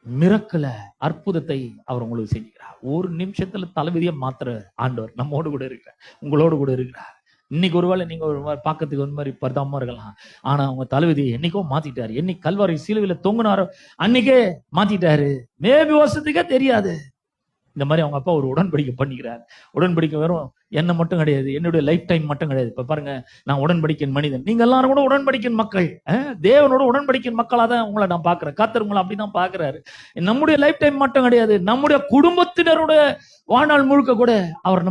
மிரக்கல அற்புதத்தை அவர் உங்களுக்கு செஞ்சுக்கிறார். ஒரு நிமிஷத்துல தலைவிதியை மாத்திர ஆண்டவர் நம்மோடு கூட இருக்கிறார், உங்களோடு கூட இருக்கிறார். இன்னைக்கு ஒருவேளை நீங்க ஒரு பாக்கிறதுக்கு மாதிரி பரிதாபமா இருக்கலாம், ஆனா அவங்க தலைவிதியை என்னைக்கோ மாத்திட்டாரு. என்னைக்கு கல்வாரி சிலுவையில தொங்குனாரோ அன்னைக்கே மாத்திட்டாரு. மேபி வருஷத்துக்கே தெரியாது, இந்த மாதிரி அவங்க அப்பா ஒரு உடன்படிக்கை பண்ணிக்கிறார். உடன்படிக்கை வெறும் என்ன மட்டும் கிடையாது, என்னுடைய லைஃப் டைம் மட்டும் கிடையாது. இப்ப பாருங்க, நான் உடன்படிக்கையின் மனிதன், நீங்க எல்லாரும் கூட உடன்படிக்கையின் மக்கள், தேவனோட உடன்படிக்கையின் மக்களா தான் உங்களை நான் பாக்குறேன். கர்த்தர் உங்களை அப்படிதான் பாக்குறாரு. நம்முடைய லைஃப் டைம் மட்டும் கிடையாது, நம்முடைய குடும்பத்தினருடைய வாழ்நாள் முழுக்க கூட அவர்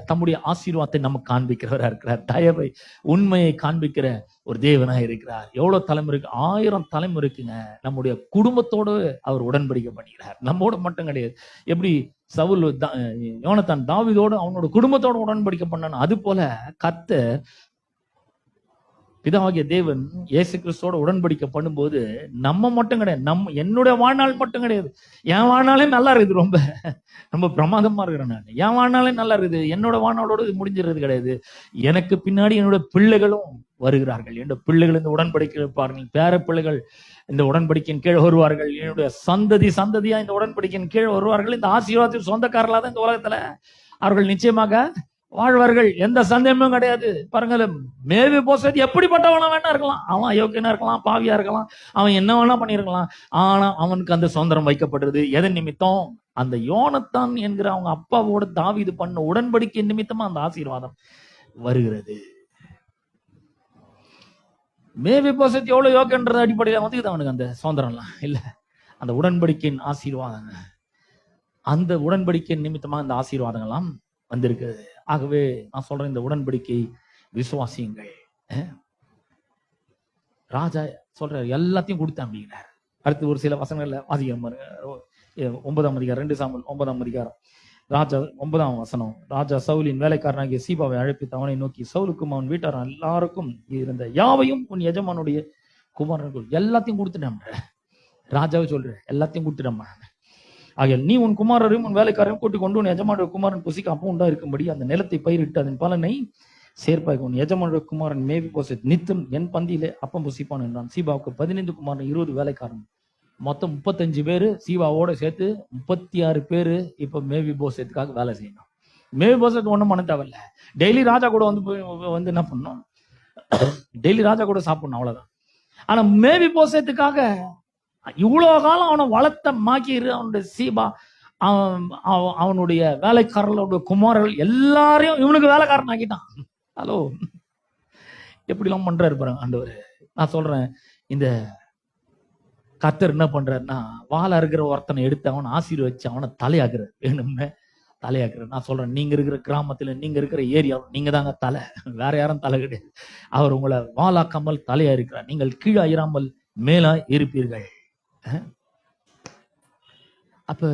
தம்முடைய ஆசீர்வாதத்தை நமக்கு காண்பிக்கிறவரா இருக்கிறார். தயவை, உண்மையை காண்பிக்கிற ஒரு தேவனா இருக்கிறார். எவ்வளவு தலைமுறை இருக்கு, 1000 தலைமுறை இருக்குங்க. நம்முடைய குடும்பத்தோடு அவர் உடன்படிக்கை பண்ணிக்கிறார், நம்மோட மட்டும் கிடையாது. எப்படி சவுல் யோனத்தான் தாவீதோடு அவனோட குடும்பத்தோட உடன்படிக்கை பண்ணான், அது போல கர்த்தர் பிதாவாகிய தேவன் இயேசு கிறிஸ்துவோட உடன்படிக்கை பண்ணும்போது நம்ம மட்டும் கிடையாது, என்னுடைய வாழ்நாள் மட்டும் கிடையாது, என் வாழ்நாளே நல்லா இருக்குது, ரொம்ப ரொம்ப பிரமாதமா இருக்கிறேன் நான், என் வாழ்நாளே நல்லா இருக்குது, என்னோட வாழ்நாளோடு முடிஞ்சிருது கிடையாது. எனக்கு பின்னாடி என்னோட பிள்ளைகளும் வருகிறார்கள், என்னோட பிள்ளைகள் இந்த உடன்படிக்கை இருப்பார்கள், பேர பிள்ளைகள் இந்த உடன்படிக்கையின் கீழ் வருவார்கள், என்னுடைய சந்ததியா இந்த உடன்படிக்கையின் கீழ் வருவார்கள். இந்த ஆசீர்வாதத்தின் சொந்தக்காரர்களா தான் இந்த உலகத்துல அவர்கள் நிச்சயமாக வாழ்வார்கள், எந்த சந்தேகமும் கிடையாது. பாருங்க, மேவி போசேத் எப்படிப்பட்டவனா வேணா இருக்கலாம், அவன் அயோக்கியனா இருக்கலாம், பாவியா இருக்கலாம், அவன் என்ன வேணா பண்ணிருக்கலாம், ஆனா அவனுக்கு அந்த சுதந்திரம் வைக்கப்படுறது எதன் நிமித்தம்? அந்த யோனத்தான் என்கிற அவங்க அப்பாவோட தாவீது பண்ண உடன்படிக்கை நிமித்தமா அந்த ஆசீர்வாதம் வருகிறது. மேவி போசேத் எவ்வளவு யோக்கியன்றது அடிப்படையில வந்து அவனுக்கு அந்த சுதந்திரம்லாம் இல்ல, அந்த உடன்படிக்கையின் ஆசீர்வாதங்க, அந்த உடன்படிக்கையின் நிமித்தமா அந்த ஆசீர்வாதங்கள்லாம் வந்திருக்கிறது. ஆகவே நான் சொல்றேன், இந்த உடன்படிக்கை விசுவாசியுங்கள். ராஜா சொல்ற எல்லாத்தையும் கொடுத்தேன் அப்படிங்கிறார். அடுத்து ஒரு சில வசனங்கள்ல வாசிக்கிறோம் பாருங்க. 9ஆம் அதிகாரம் 2 சாமுவேல் 9ஆம் அதிகாரம் ராஜா 9ஆம் வசனம். ராஜா சவுலின் வேலைக்காரனாகிய சீபாவை அழைப்பித்து அவனை நோக்கி, சவுலுக்கும் அவன் வீட்டார் எல்லாருக்கும் இருந்த யாவையும் உன் எஜமானுடைய குமாரனுக்கு எல்லாத்தையும் கொடுத்துட்டேன். ராஜாவை சொல்ற எல்லாத்தையும் கொடுத்துட்டேன். ஆகிய நீ உன் குமாரரையும் உன் வேலைக்காரையும் கூட்டிக் கொண்டு உன் எஜமானுடைய குமாரன் புசிக்கு அப்பம் உண்டா இருக்கும்படி அந்த நிலத்தை பயிரிட்டு அதன் பலனை சேர்ப்பாய். உன் எஜமானுடைய குமாரன் மேவி போசேத் நித்தம் என் பந்தியிலே அப்பம் புசிப்பான் என்றான். சீபாவுக்கு 15 குமாரன் 20 வேலைக்காரன், மொத்தம் 35 பேரு. சீபாவோட சேர்த்து 36 பேரு இப்ப மேவி போசேத்துக்காக வேலை செய்யணும். மேவி போசேத் ஒண்ணும் பண்ண தேவையில்ல, டெய்லி ராஜா கூட வந்து என்ன பண்ணணும், டெய்லி ராஜா கூட சாப்பிடணும், அவ்வளவுதான். ஆனா மேவி போசேத்துக்காக இவ்வளவு காலம் அவனை வளர்த்த மாக்கீர், அவனுடைய சீபா, அவனுடைய வேலைக்காரர்களுடைய குமாரர்கள் எல்லாரையும் இவனுக்கு வேலைக்காரன் ஆக்கிட்டான். ஹலோ, எப்படி எல்லாம் பண்றாரு பாருங்க ஆண்டவர். நான் சொல்றேன், இந்த கர்த்தர் என்ன பண்றாருன்னா, வாழ இருக்கிற ஒருத்தனை எடுத்து அவனை ஆசீர்வச்சு அவனை தலையாக்குறாரு, வேணும்னு தலையாக்குறாரு. நான் சொல்றேன், நீங்க இருக்கிற கிராமத்துல, நீங்க இருக்கிற ஏரியாவில் நீங்க தாங்க தலை, வேற யாரும் தலை கிடையாது. அவர் உங்களை வாழாக்காமல் தலையா இருக்கிறார், நீங்கள் கீழாயிராமல் மேலா இருப்பீர்கள். அப்ப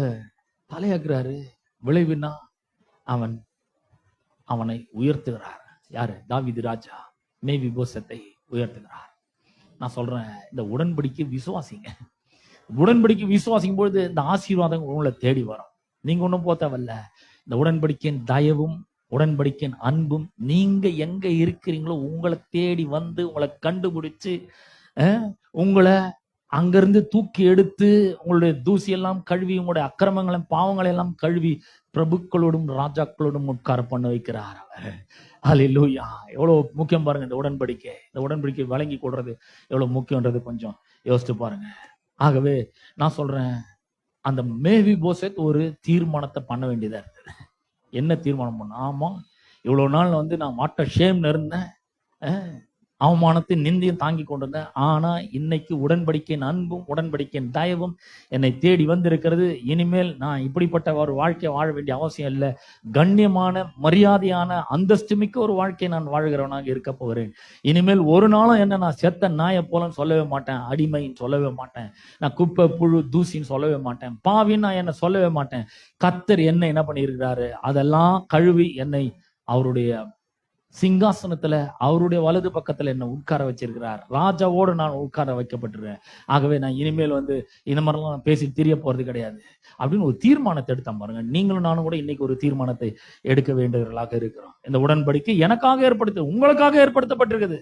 தலையாக்குறாரு. விளைவுனா அவனை உயர்த்துகிறார். யாரு? தாவீது ராஜா மேவி போசத்தை உயர்த்துகிறார். நான் சொல்றேன், இந்த உடன்படிக்கை விசுவாசிங்க. உடன்படிக்கை விசுவாசிக்கும் பொழுது இந்த ஆசீர்வாதம் உங்களை தேடி வரும். நீங்க ஒண்ணும் போத்தவல்ல, இந்த உடன்படிக்கையின் தயவும் உடன்படிக்கையின் அன்பும் நீங்க எங்க இருக்கிறீங்களோ உங்களை தேடி வந்து உங்களை கண்டுபிடிச்சு உங்களை அங்கிருந்து தூக்கி எடுத்து உங்களுடைய தூசி எல்லாம் கழுவி உங்களுடைய அக்கிரமங்களையும் பாவங்களை எல்லாம் கழுவி பிரபுக்களோடும் ராஜாக்களோடும் உட்கார பண்ண வைக்கிறார் அவர். ஹல்லேலூயா! எவ்வளவு முக்கியம் பாருங்க இந்த உடன்படிக்கை. இந்த உடன்படிக்கை வழங்கி கொடுறது எவ்வளவு முக்கியன்றது கொஞ்சம் யோசிச்சு பாருங்க. ஆகவே நான் சொல்றேன், அந்த மேவி போசேத் ஒரு தீர்மானத்தை பண்ண வேண்டியதா இருந்தது. என்ன தீர்மானம் பண்ண? ஆமா, இவ்வளவு நாள் வந்து நான் வாட்ட ஷேம்னு இருந்தேன், அவமானத்தை நிந்தியும் தாங்கி கொண்டிருந்தேன். ஆனா இன்னைக்கு உடன்படிக்கையின் அன்பும் உடன்படிக்கையின் தயவும் என்னை தேடி வந்திருக்கிறது. இனிமேல் நான் இப்படிப்பட்ட ஒரு வாழ்க்கையை வாழ வேண்டிய அவசியம் இல்லை. கண்ணியமான மரியாதையான அந்தஸ்து மிக்க ஒரு வாழ்க்கையை நான் வாழ்கிறவனாக இருக்க போகிறேன். இனிமேல் ஒரு நாளும் என்ன நான் செத்த நாயை போலன்னு சொல்லவே மாட்டேன், அடிமைன்னு சொல்லவே மாட்டேன், நான் குப்பை புழு தூசின்னு சொல்லவே மாட்டேன், பாவின்னு நான் என்ன சொல்லவே மாட்டேன். கர்த்தர் என்ன என்ன பண்ணியிருக்கிறாரு அதெல்லாம் கழுவி என்னை அவருடைய சிங்காசனத்துல அவருடைய வலது பக்கத்துல என்ன உட்கார வச்சிருக்கிறார். ராஜாவோடு நான் உட்கார வைக்கப்பட்டிருக்கேன். ஆகவே நான் இனிமேல் வந்து இந்த மாதிரிலாம் பேசி தெரிய போறது கிடையாது அப்படின்னு ஒரு தீர்மானத்தை எடுத்தேன் பாருங்க. நீங்களும் நானும் கூட இன்னைக்கு ஒரு தீர்மானத்தை எடுக்க வேண்டியவர்களாக இருக்கிறோம். இந்த உடன்படிக்கை எனக்காக உங்களுக்காக ஏற்படுத்தப்பட்டிருக்குது.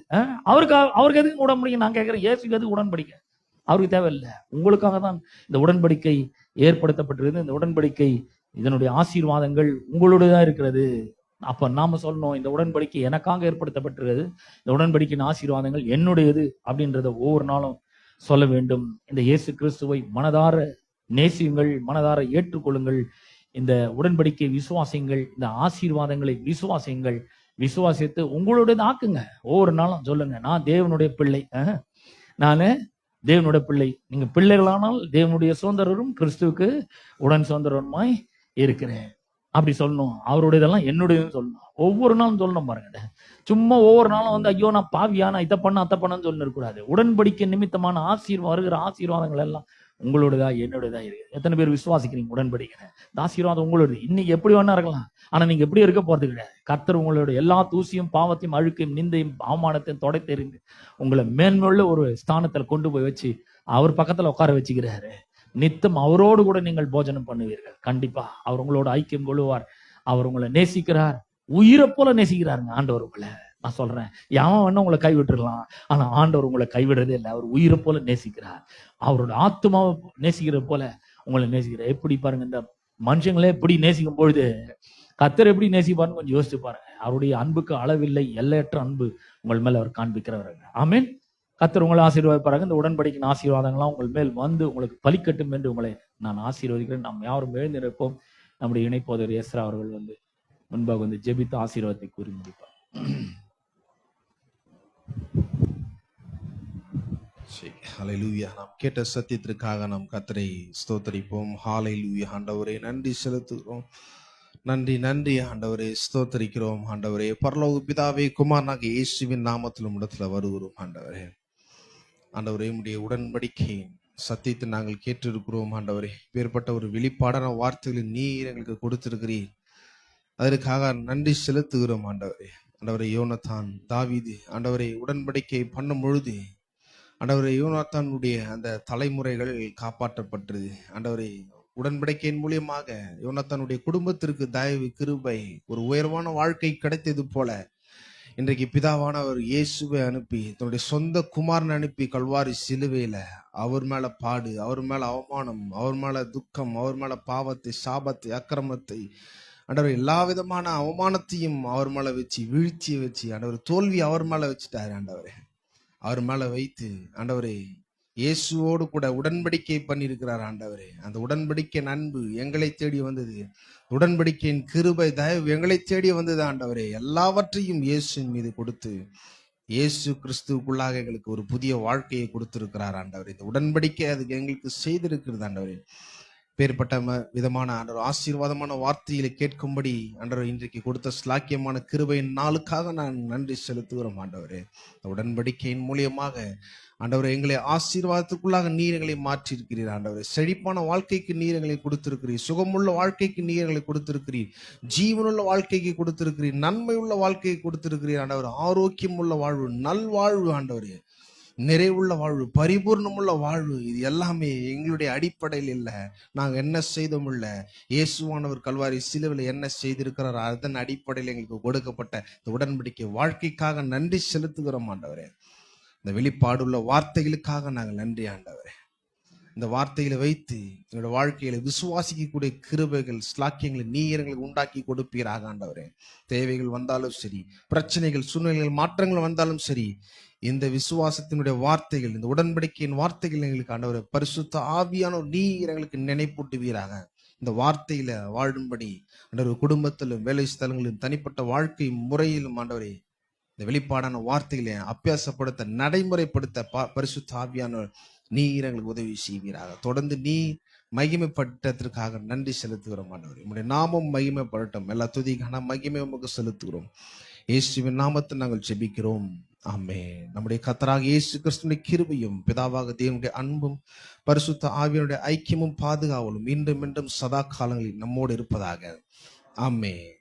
அவருக்கு எதுக்கு உடன்படிக்கை? நான் கேட்கிறேன், இயேசுக்கு எதுக்கு உடன்படிக்கை? அவருக்கு தேவையில்லை, உங்களுக்காக தான் இந்த உடன்படிக்கை ஏற்படுத்தப்பட்டிருக்குது. இந்த உடன்படிக்கை இதனுடைய ஆசீர்வாதங்கள் உங்களுடையதான் இருக்கிறது. அப்ப நாம சொல்லணும், இந்த உடன்படிக்கை எனக்காக ஏற்படுத்தப்பட்டிருக்கிறது, இந்த உடன்படிக்கையின் ஆசீர்வாதங்கள் என்னுடையது அப்படின்றத ஒவ்வொரு நாளும் சொல்ல வேண்டும். இந்த இயேசு கிறிஸ்துவை மனதார நேசியுங்கள், மனதார ஏற்றுக்கொள்ளுங்கள். இந்த உடன்படிக்கை விசுவாசிங்கள், இந்த ஆசீர்வாதங்களை விசுவாசிங்கள். விசுவாசித்து உங்களுடையது ஆக்குங்க. ஒவ்வொரு நாளும் சொல்லுங்க, நான் தேவனுடைய பிள்ளை, நானு தேவனுடைய பிள்ளை. நீங்க பிள்ளைகளானால் தேவனுடைய சுதந்திரரும் கிறிஸ்துவுக்கு உடன் சுதந்திரமாய் இருக்கிறேன். அப்படி சொல்லணும். அவருடையதெல்லாம் என்னுடையதுன்னு சொல்லணும். ஒவ்வொரு நாளும் சொல்லணும் பாருங்க. சும்மா ஒவ்வொரு நாளும் வந்து ஐயோ நான் பாவியா, நான் இதை பண்ண அத்தை பண்ணன்னு சொல்லி இருக்கக்கூடாது. உடன்படிக்கை நிமித்தமான வருகிற ஆசீர்வாதங்கள் எல்லாம் உங்களோடதா என்னோடதா இருக்கு. எத்தனை பேர் விசுவாசிக்கிறீங்க உடன்படிக்கை? இந்த ஆசீர்வாதம் உங்களோட. இன்னைக்கு எப்படி வேணா இருக்கலாம், ஆனா நீங்க எப்படி இருக்க போறது கிடையாது. கர்த்தர் உங்களோட எல்லா தூசியும் பாவத்தையும் அழுக்கையும் நிந்தையும் அவமானத்தையும் தொடை தெரிந்து உங்களை மேன்மையுள்ள ஒரு ஸ்தானத்துல கொண்டு போய் வச்சு அவர் பக்கத்துல உட்கார வச்சுக்கிறாரு. நித்தம் அவரோடு கூட நீங்கள் போஜனம் பண்ணுவீர்கள். கண்டிப்பா அவர் உங்களோட ஐக்கியம் கொள்ளுவார். அவர் உங்களை நேசிக்கிறார், உயிரை போல நேசிக்கிறாருங்க ஆண்டவர் உங்களை. நான் சொல்றேன், எவன் வேணா உங்களை கைவிட்டுருக்கலாம், ஆனா ஆண்டவர் உங்களை கைவிடுறதே இல்லை. அவர் உயிரை போல நேசிக்கிறார். அவரோட ஆத்மாவை நேசிக்கிற போல உங்களை நேசிக்கிறார். எப்படி பாருங்க, இந்த மனுஷங்களே எப்படி நேசிக்கும் பொழுது கர்த்தர் எப்படி நேசிப்பாருன்னு கொஞ்சம் யோசிச்சு பாருங்க. அவருடைய அன்புக்கு அளவில்லை, எல்லையற்ற அன்பு உங்கள் மேல அவர் காண்பிக்கிறவர். ஆமென். கர்த்தர் உங்களை ஆசீர்வாதப்பாருங்க. இந்த உடன்படிக்கையின் ஆசீர்வாதங்கள்லாம் உங்கள் மேல் வந்து உங்களுக்கு பலிக்கட்டும் என்று உங்களை நான் ஆசீர்வதிக்கிறேன். நாம் யாரும் எழுந்திருப்போம். நம்முடைய இணைப்போதர் எஸ்ரா அவர்கள் வந்து முன்பாக வந்து ஜெபித்து ஆசீர்வாதத்தை கூறி முடிப்பார். ஹல்லேலூயா. நாம் கேட்ட சத்தியத்திற்காக நாம் கர்த்தரை ஸ்தோத்தரிப்போம். ஹல்லேலூயா. ஆண்டவரே நன்றி செலுத்துகிறோம். நன்றி நன்றி ஆண்டவரே, ஸ்தோத்தரிக்கிறோம் ஆண்டவரே. பரலோக பிதாவே, குமாரனாகிய இயேசுவின் நாமத்தில் இடத்துல வருகிறோம் ஆண்டவரே. ஆண்டவரே, உம்முடைய உடன்படிக்கை சத்தியத்தை நாங்கள் கேட்டிருக்கிறோம் ஆண்டவரே. வேறுபட்ட ஒரு வெளிப்பாடான வார்த்தைகளை நீர் எங்களுக்கு கொடுத்திருக்கிறீர். அதற்காக நன்றி செலுத்துகிறோம் ஆண்டவரே. ஆண்டவரே, யோனத்தான் தாவீது ஆண்டவரே உடன்படிக்கை பண்ணும் பொழுது ஆண்டவரே யோனத்தானுடைய அந்த தலைமுறைகள் காப்பாற்றப்பட்டது. ஆண்டவரே, உடன்படிக்கையின் மூலியமாக யோனத்தானுடைய குடும்பத்திற்கு தயவு, கிருபை, ஒரு உயர்வான வாழ்க்கை கிடைத்தது போல இன்றைக்கு பிதாவானவர் இயேசுவை அனுப்பி, தன்னுடைய சொந்த குமாரனை அனுப்பி கல்வாரி சிலுவையில அவர் மேல பாடு, அவர் மேல அவமானம், அவர் மேல துக்கம், அவர் மேல பாவத்தை, சாபத்தை, அக்கிரமத்தை, ஆண்டவர் எல்லா விதமான அவமானத்தையும் அவர் மேல வச்சு, வீழ்ச்சியை வச்சு, ஆண்டவர் தோல்வி அவர் மேல வச்சுட்டாரு. ஆண்டவரே, அவர் மேல வைத்து ஆண்டவரே இயேசுவோடு கூட உடன்படிக்கை பண்ணியிருக்கிறார். ஆண்டவரே, அந்த உடன்படிக்கை அன்பு எங்களை தேடி வந்தது. உடன்படிக்கையின் கிருபை, தயவு எங்களை தேடி வந்தது. ஆண்டவரே, எல்லாவற்றையும் இயேசுவின் மீது கொடுத்து இயேசு கிறிஸ்துவுக்குள்ளாக எங்களுக்கு ஒரு புதிய வாழ்க்கையை கொடுத்திருக்கிறார். ஆண்டவரே, இந்த உடன்படிக்கை அதுக்கு எங்களுக்கு செய்திருக்கிறது. ஆண்டவரே, பேர்பட்ட விதமான ஆண்டவர் ஆசீர்வாதமான வார்த்தைகளை கேட்கும்படி ஆண்டவர் இன்றைக்கு கொடுத்த ஸ்லாக்கியமான கிருபையின் நாளுக்காக நான் நன்றி செலுத்துகிறோம். ஆண்டவரே, உடன்படிக்கையின் மூலியமாக ஆண்டவரே எங்களை ஆசீர்வாதத்துக்குள்ளாக நீர் எங்களை மாற்றி இருக்கிறீர். ஆண்டவரே, செழிப்பான வாழ்க்கைக்கு நீர் எங்களை கொடுத்திருக்கிறீர். சுகமுள்ள வாழ்க்கைக்கு நீர் எங்களை கொடுத்திருக்கிறீர். ஜீவனுள்ள வாழ்க்கைக்கு கொடுத்திருக்கிறீர். நன்மை உள்ள வாழ்க்கையை கொடுத்திருக்கிறீர். ஆண்டவர், ஆரோக்கியம் உள்ள வாழ்வு, நல்வாழ்வு, ஆண்டவரே நிறைவுள்ள வாழ்வு, பரிபூர்ணமுள்ள வாழ்வு, இது எல்லாமே எங்களுடைய அடிப்படையில் இல்லை. நாங்கள் என்ன செய்தோம் இல்லை, இயேசுவானவர் கல்வாரி சிலுவையில் என்ன செய்திருக்கிறார், அதன் அடிப்படையில் எங்களுக்கு கொடுக்கப்பட்ட இந்த உடன்படிக்கை வாழ்க்கைக்காக நன்றி செலுத்துகிறோம். ஆண்டவரே, இந்த வெளிப்பாடுள்ள வார்த்தைகளுக்காக நாங்கள் நன்றி. ஆண்டவரே, இந்த வார்த்தைகளை வைத்து எங்களோட வாழ்க்கையில விசுவாசிக்கக்கூடிய கிருபைகள், ஸ்லாக்கியங்களை நீர் எங்களுக்கு உண்டாக்கி கொடுப்பீராக. ஆண்டவரே, தேவைகள் வந்தாலும் சரி, பிரச்சனைகள், சூழ்நிலைகள், மாற்றங்கள் வந்தாலும் சரி, இந்த விசுவாசத்தினுடைய வார்த்தைகள், இந்த உடன்படிக்கையின் வார்த்தைகள் எங்களுக்கு ஆண்டவரே பரிசுத்த ஆவியானோர் நீர் எங்களுக்கு நினைப்பூட்டுவீராக. இந்த வார்த்தையில வாழும்படி ஆண்டவர் குடும்பத்திலும், வேலை ஸ்தலங்களிலும், தனிப்பட்ட வாழ்க்கை முறையிலும் ஆண்டவரே இந்த வெளிப்பாடான வார்த்தைகளை அபியாசப்படுத்த, நடைமுறைப்படுத்த பரிசுத்த ஆவியானோர் நீர் எங்களுக்கு உதவி செய்வீராக. தொடர்ந்து நீ மகிமைப்பட்டதற்காக நன்றி செலுத்துகிறோம். ஆண்டவரே, உம்முடைய நாமம் மகிமைப்படட்டும். எல்லா துதி கன மகிமை உமக்கு செலுத்துகிறோம். இயேசுவின் நாமத்தை நாங்கள் ஜெபிக்கிறோம். ஆமென். நம்முடைய கர்த்தராகிய இயேசு கிறிஸ்துவின் கிருபையும், பிதாவாக தேவனுடைய அன்பும், பரிசுத்த ஆவியானுடைய ஐக்கியமும், பாதுகாவலும் இன்றும் என்றும் சதா காலங்களில் நம்மோடு இருப்பதாக. ஆமென்.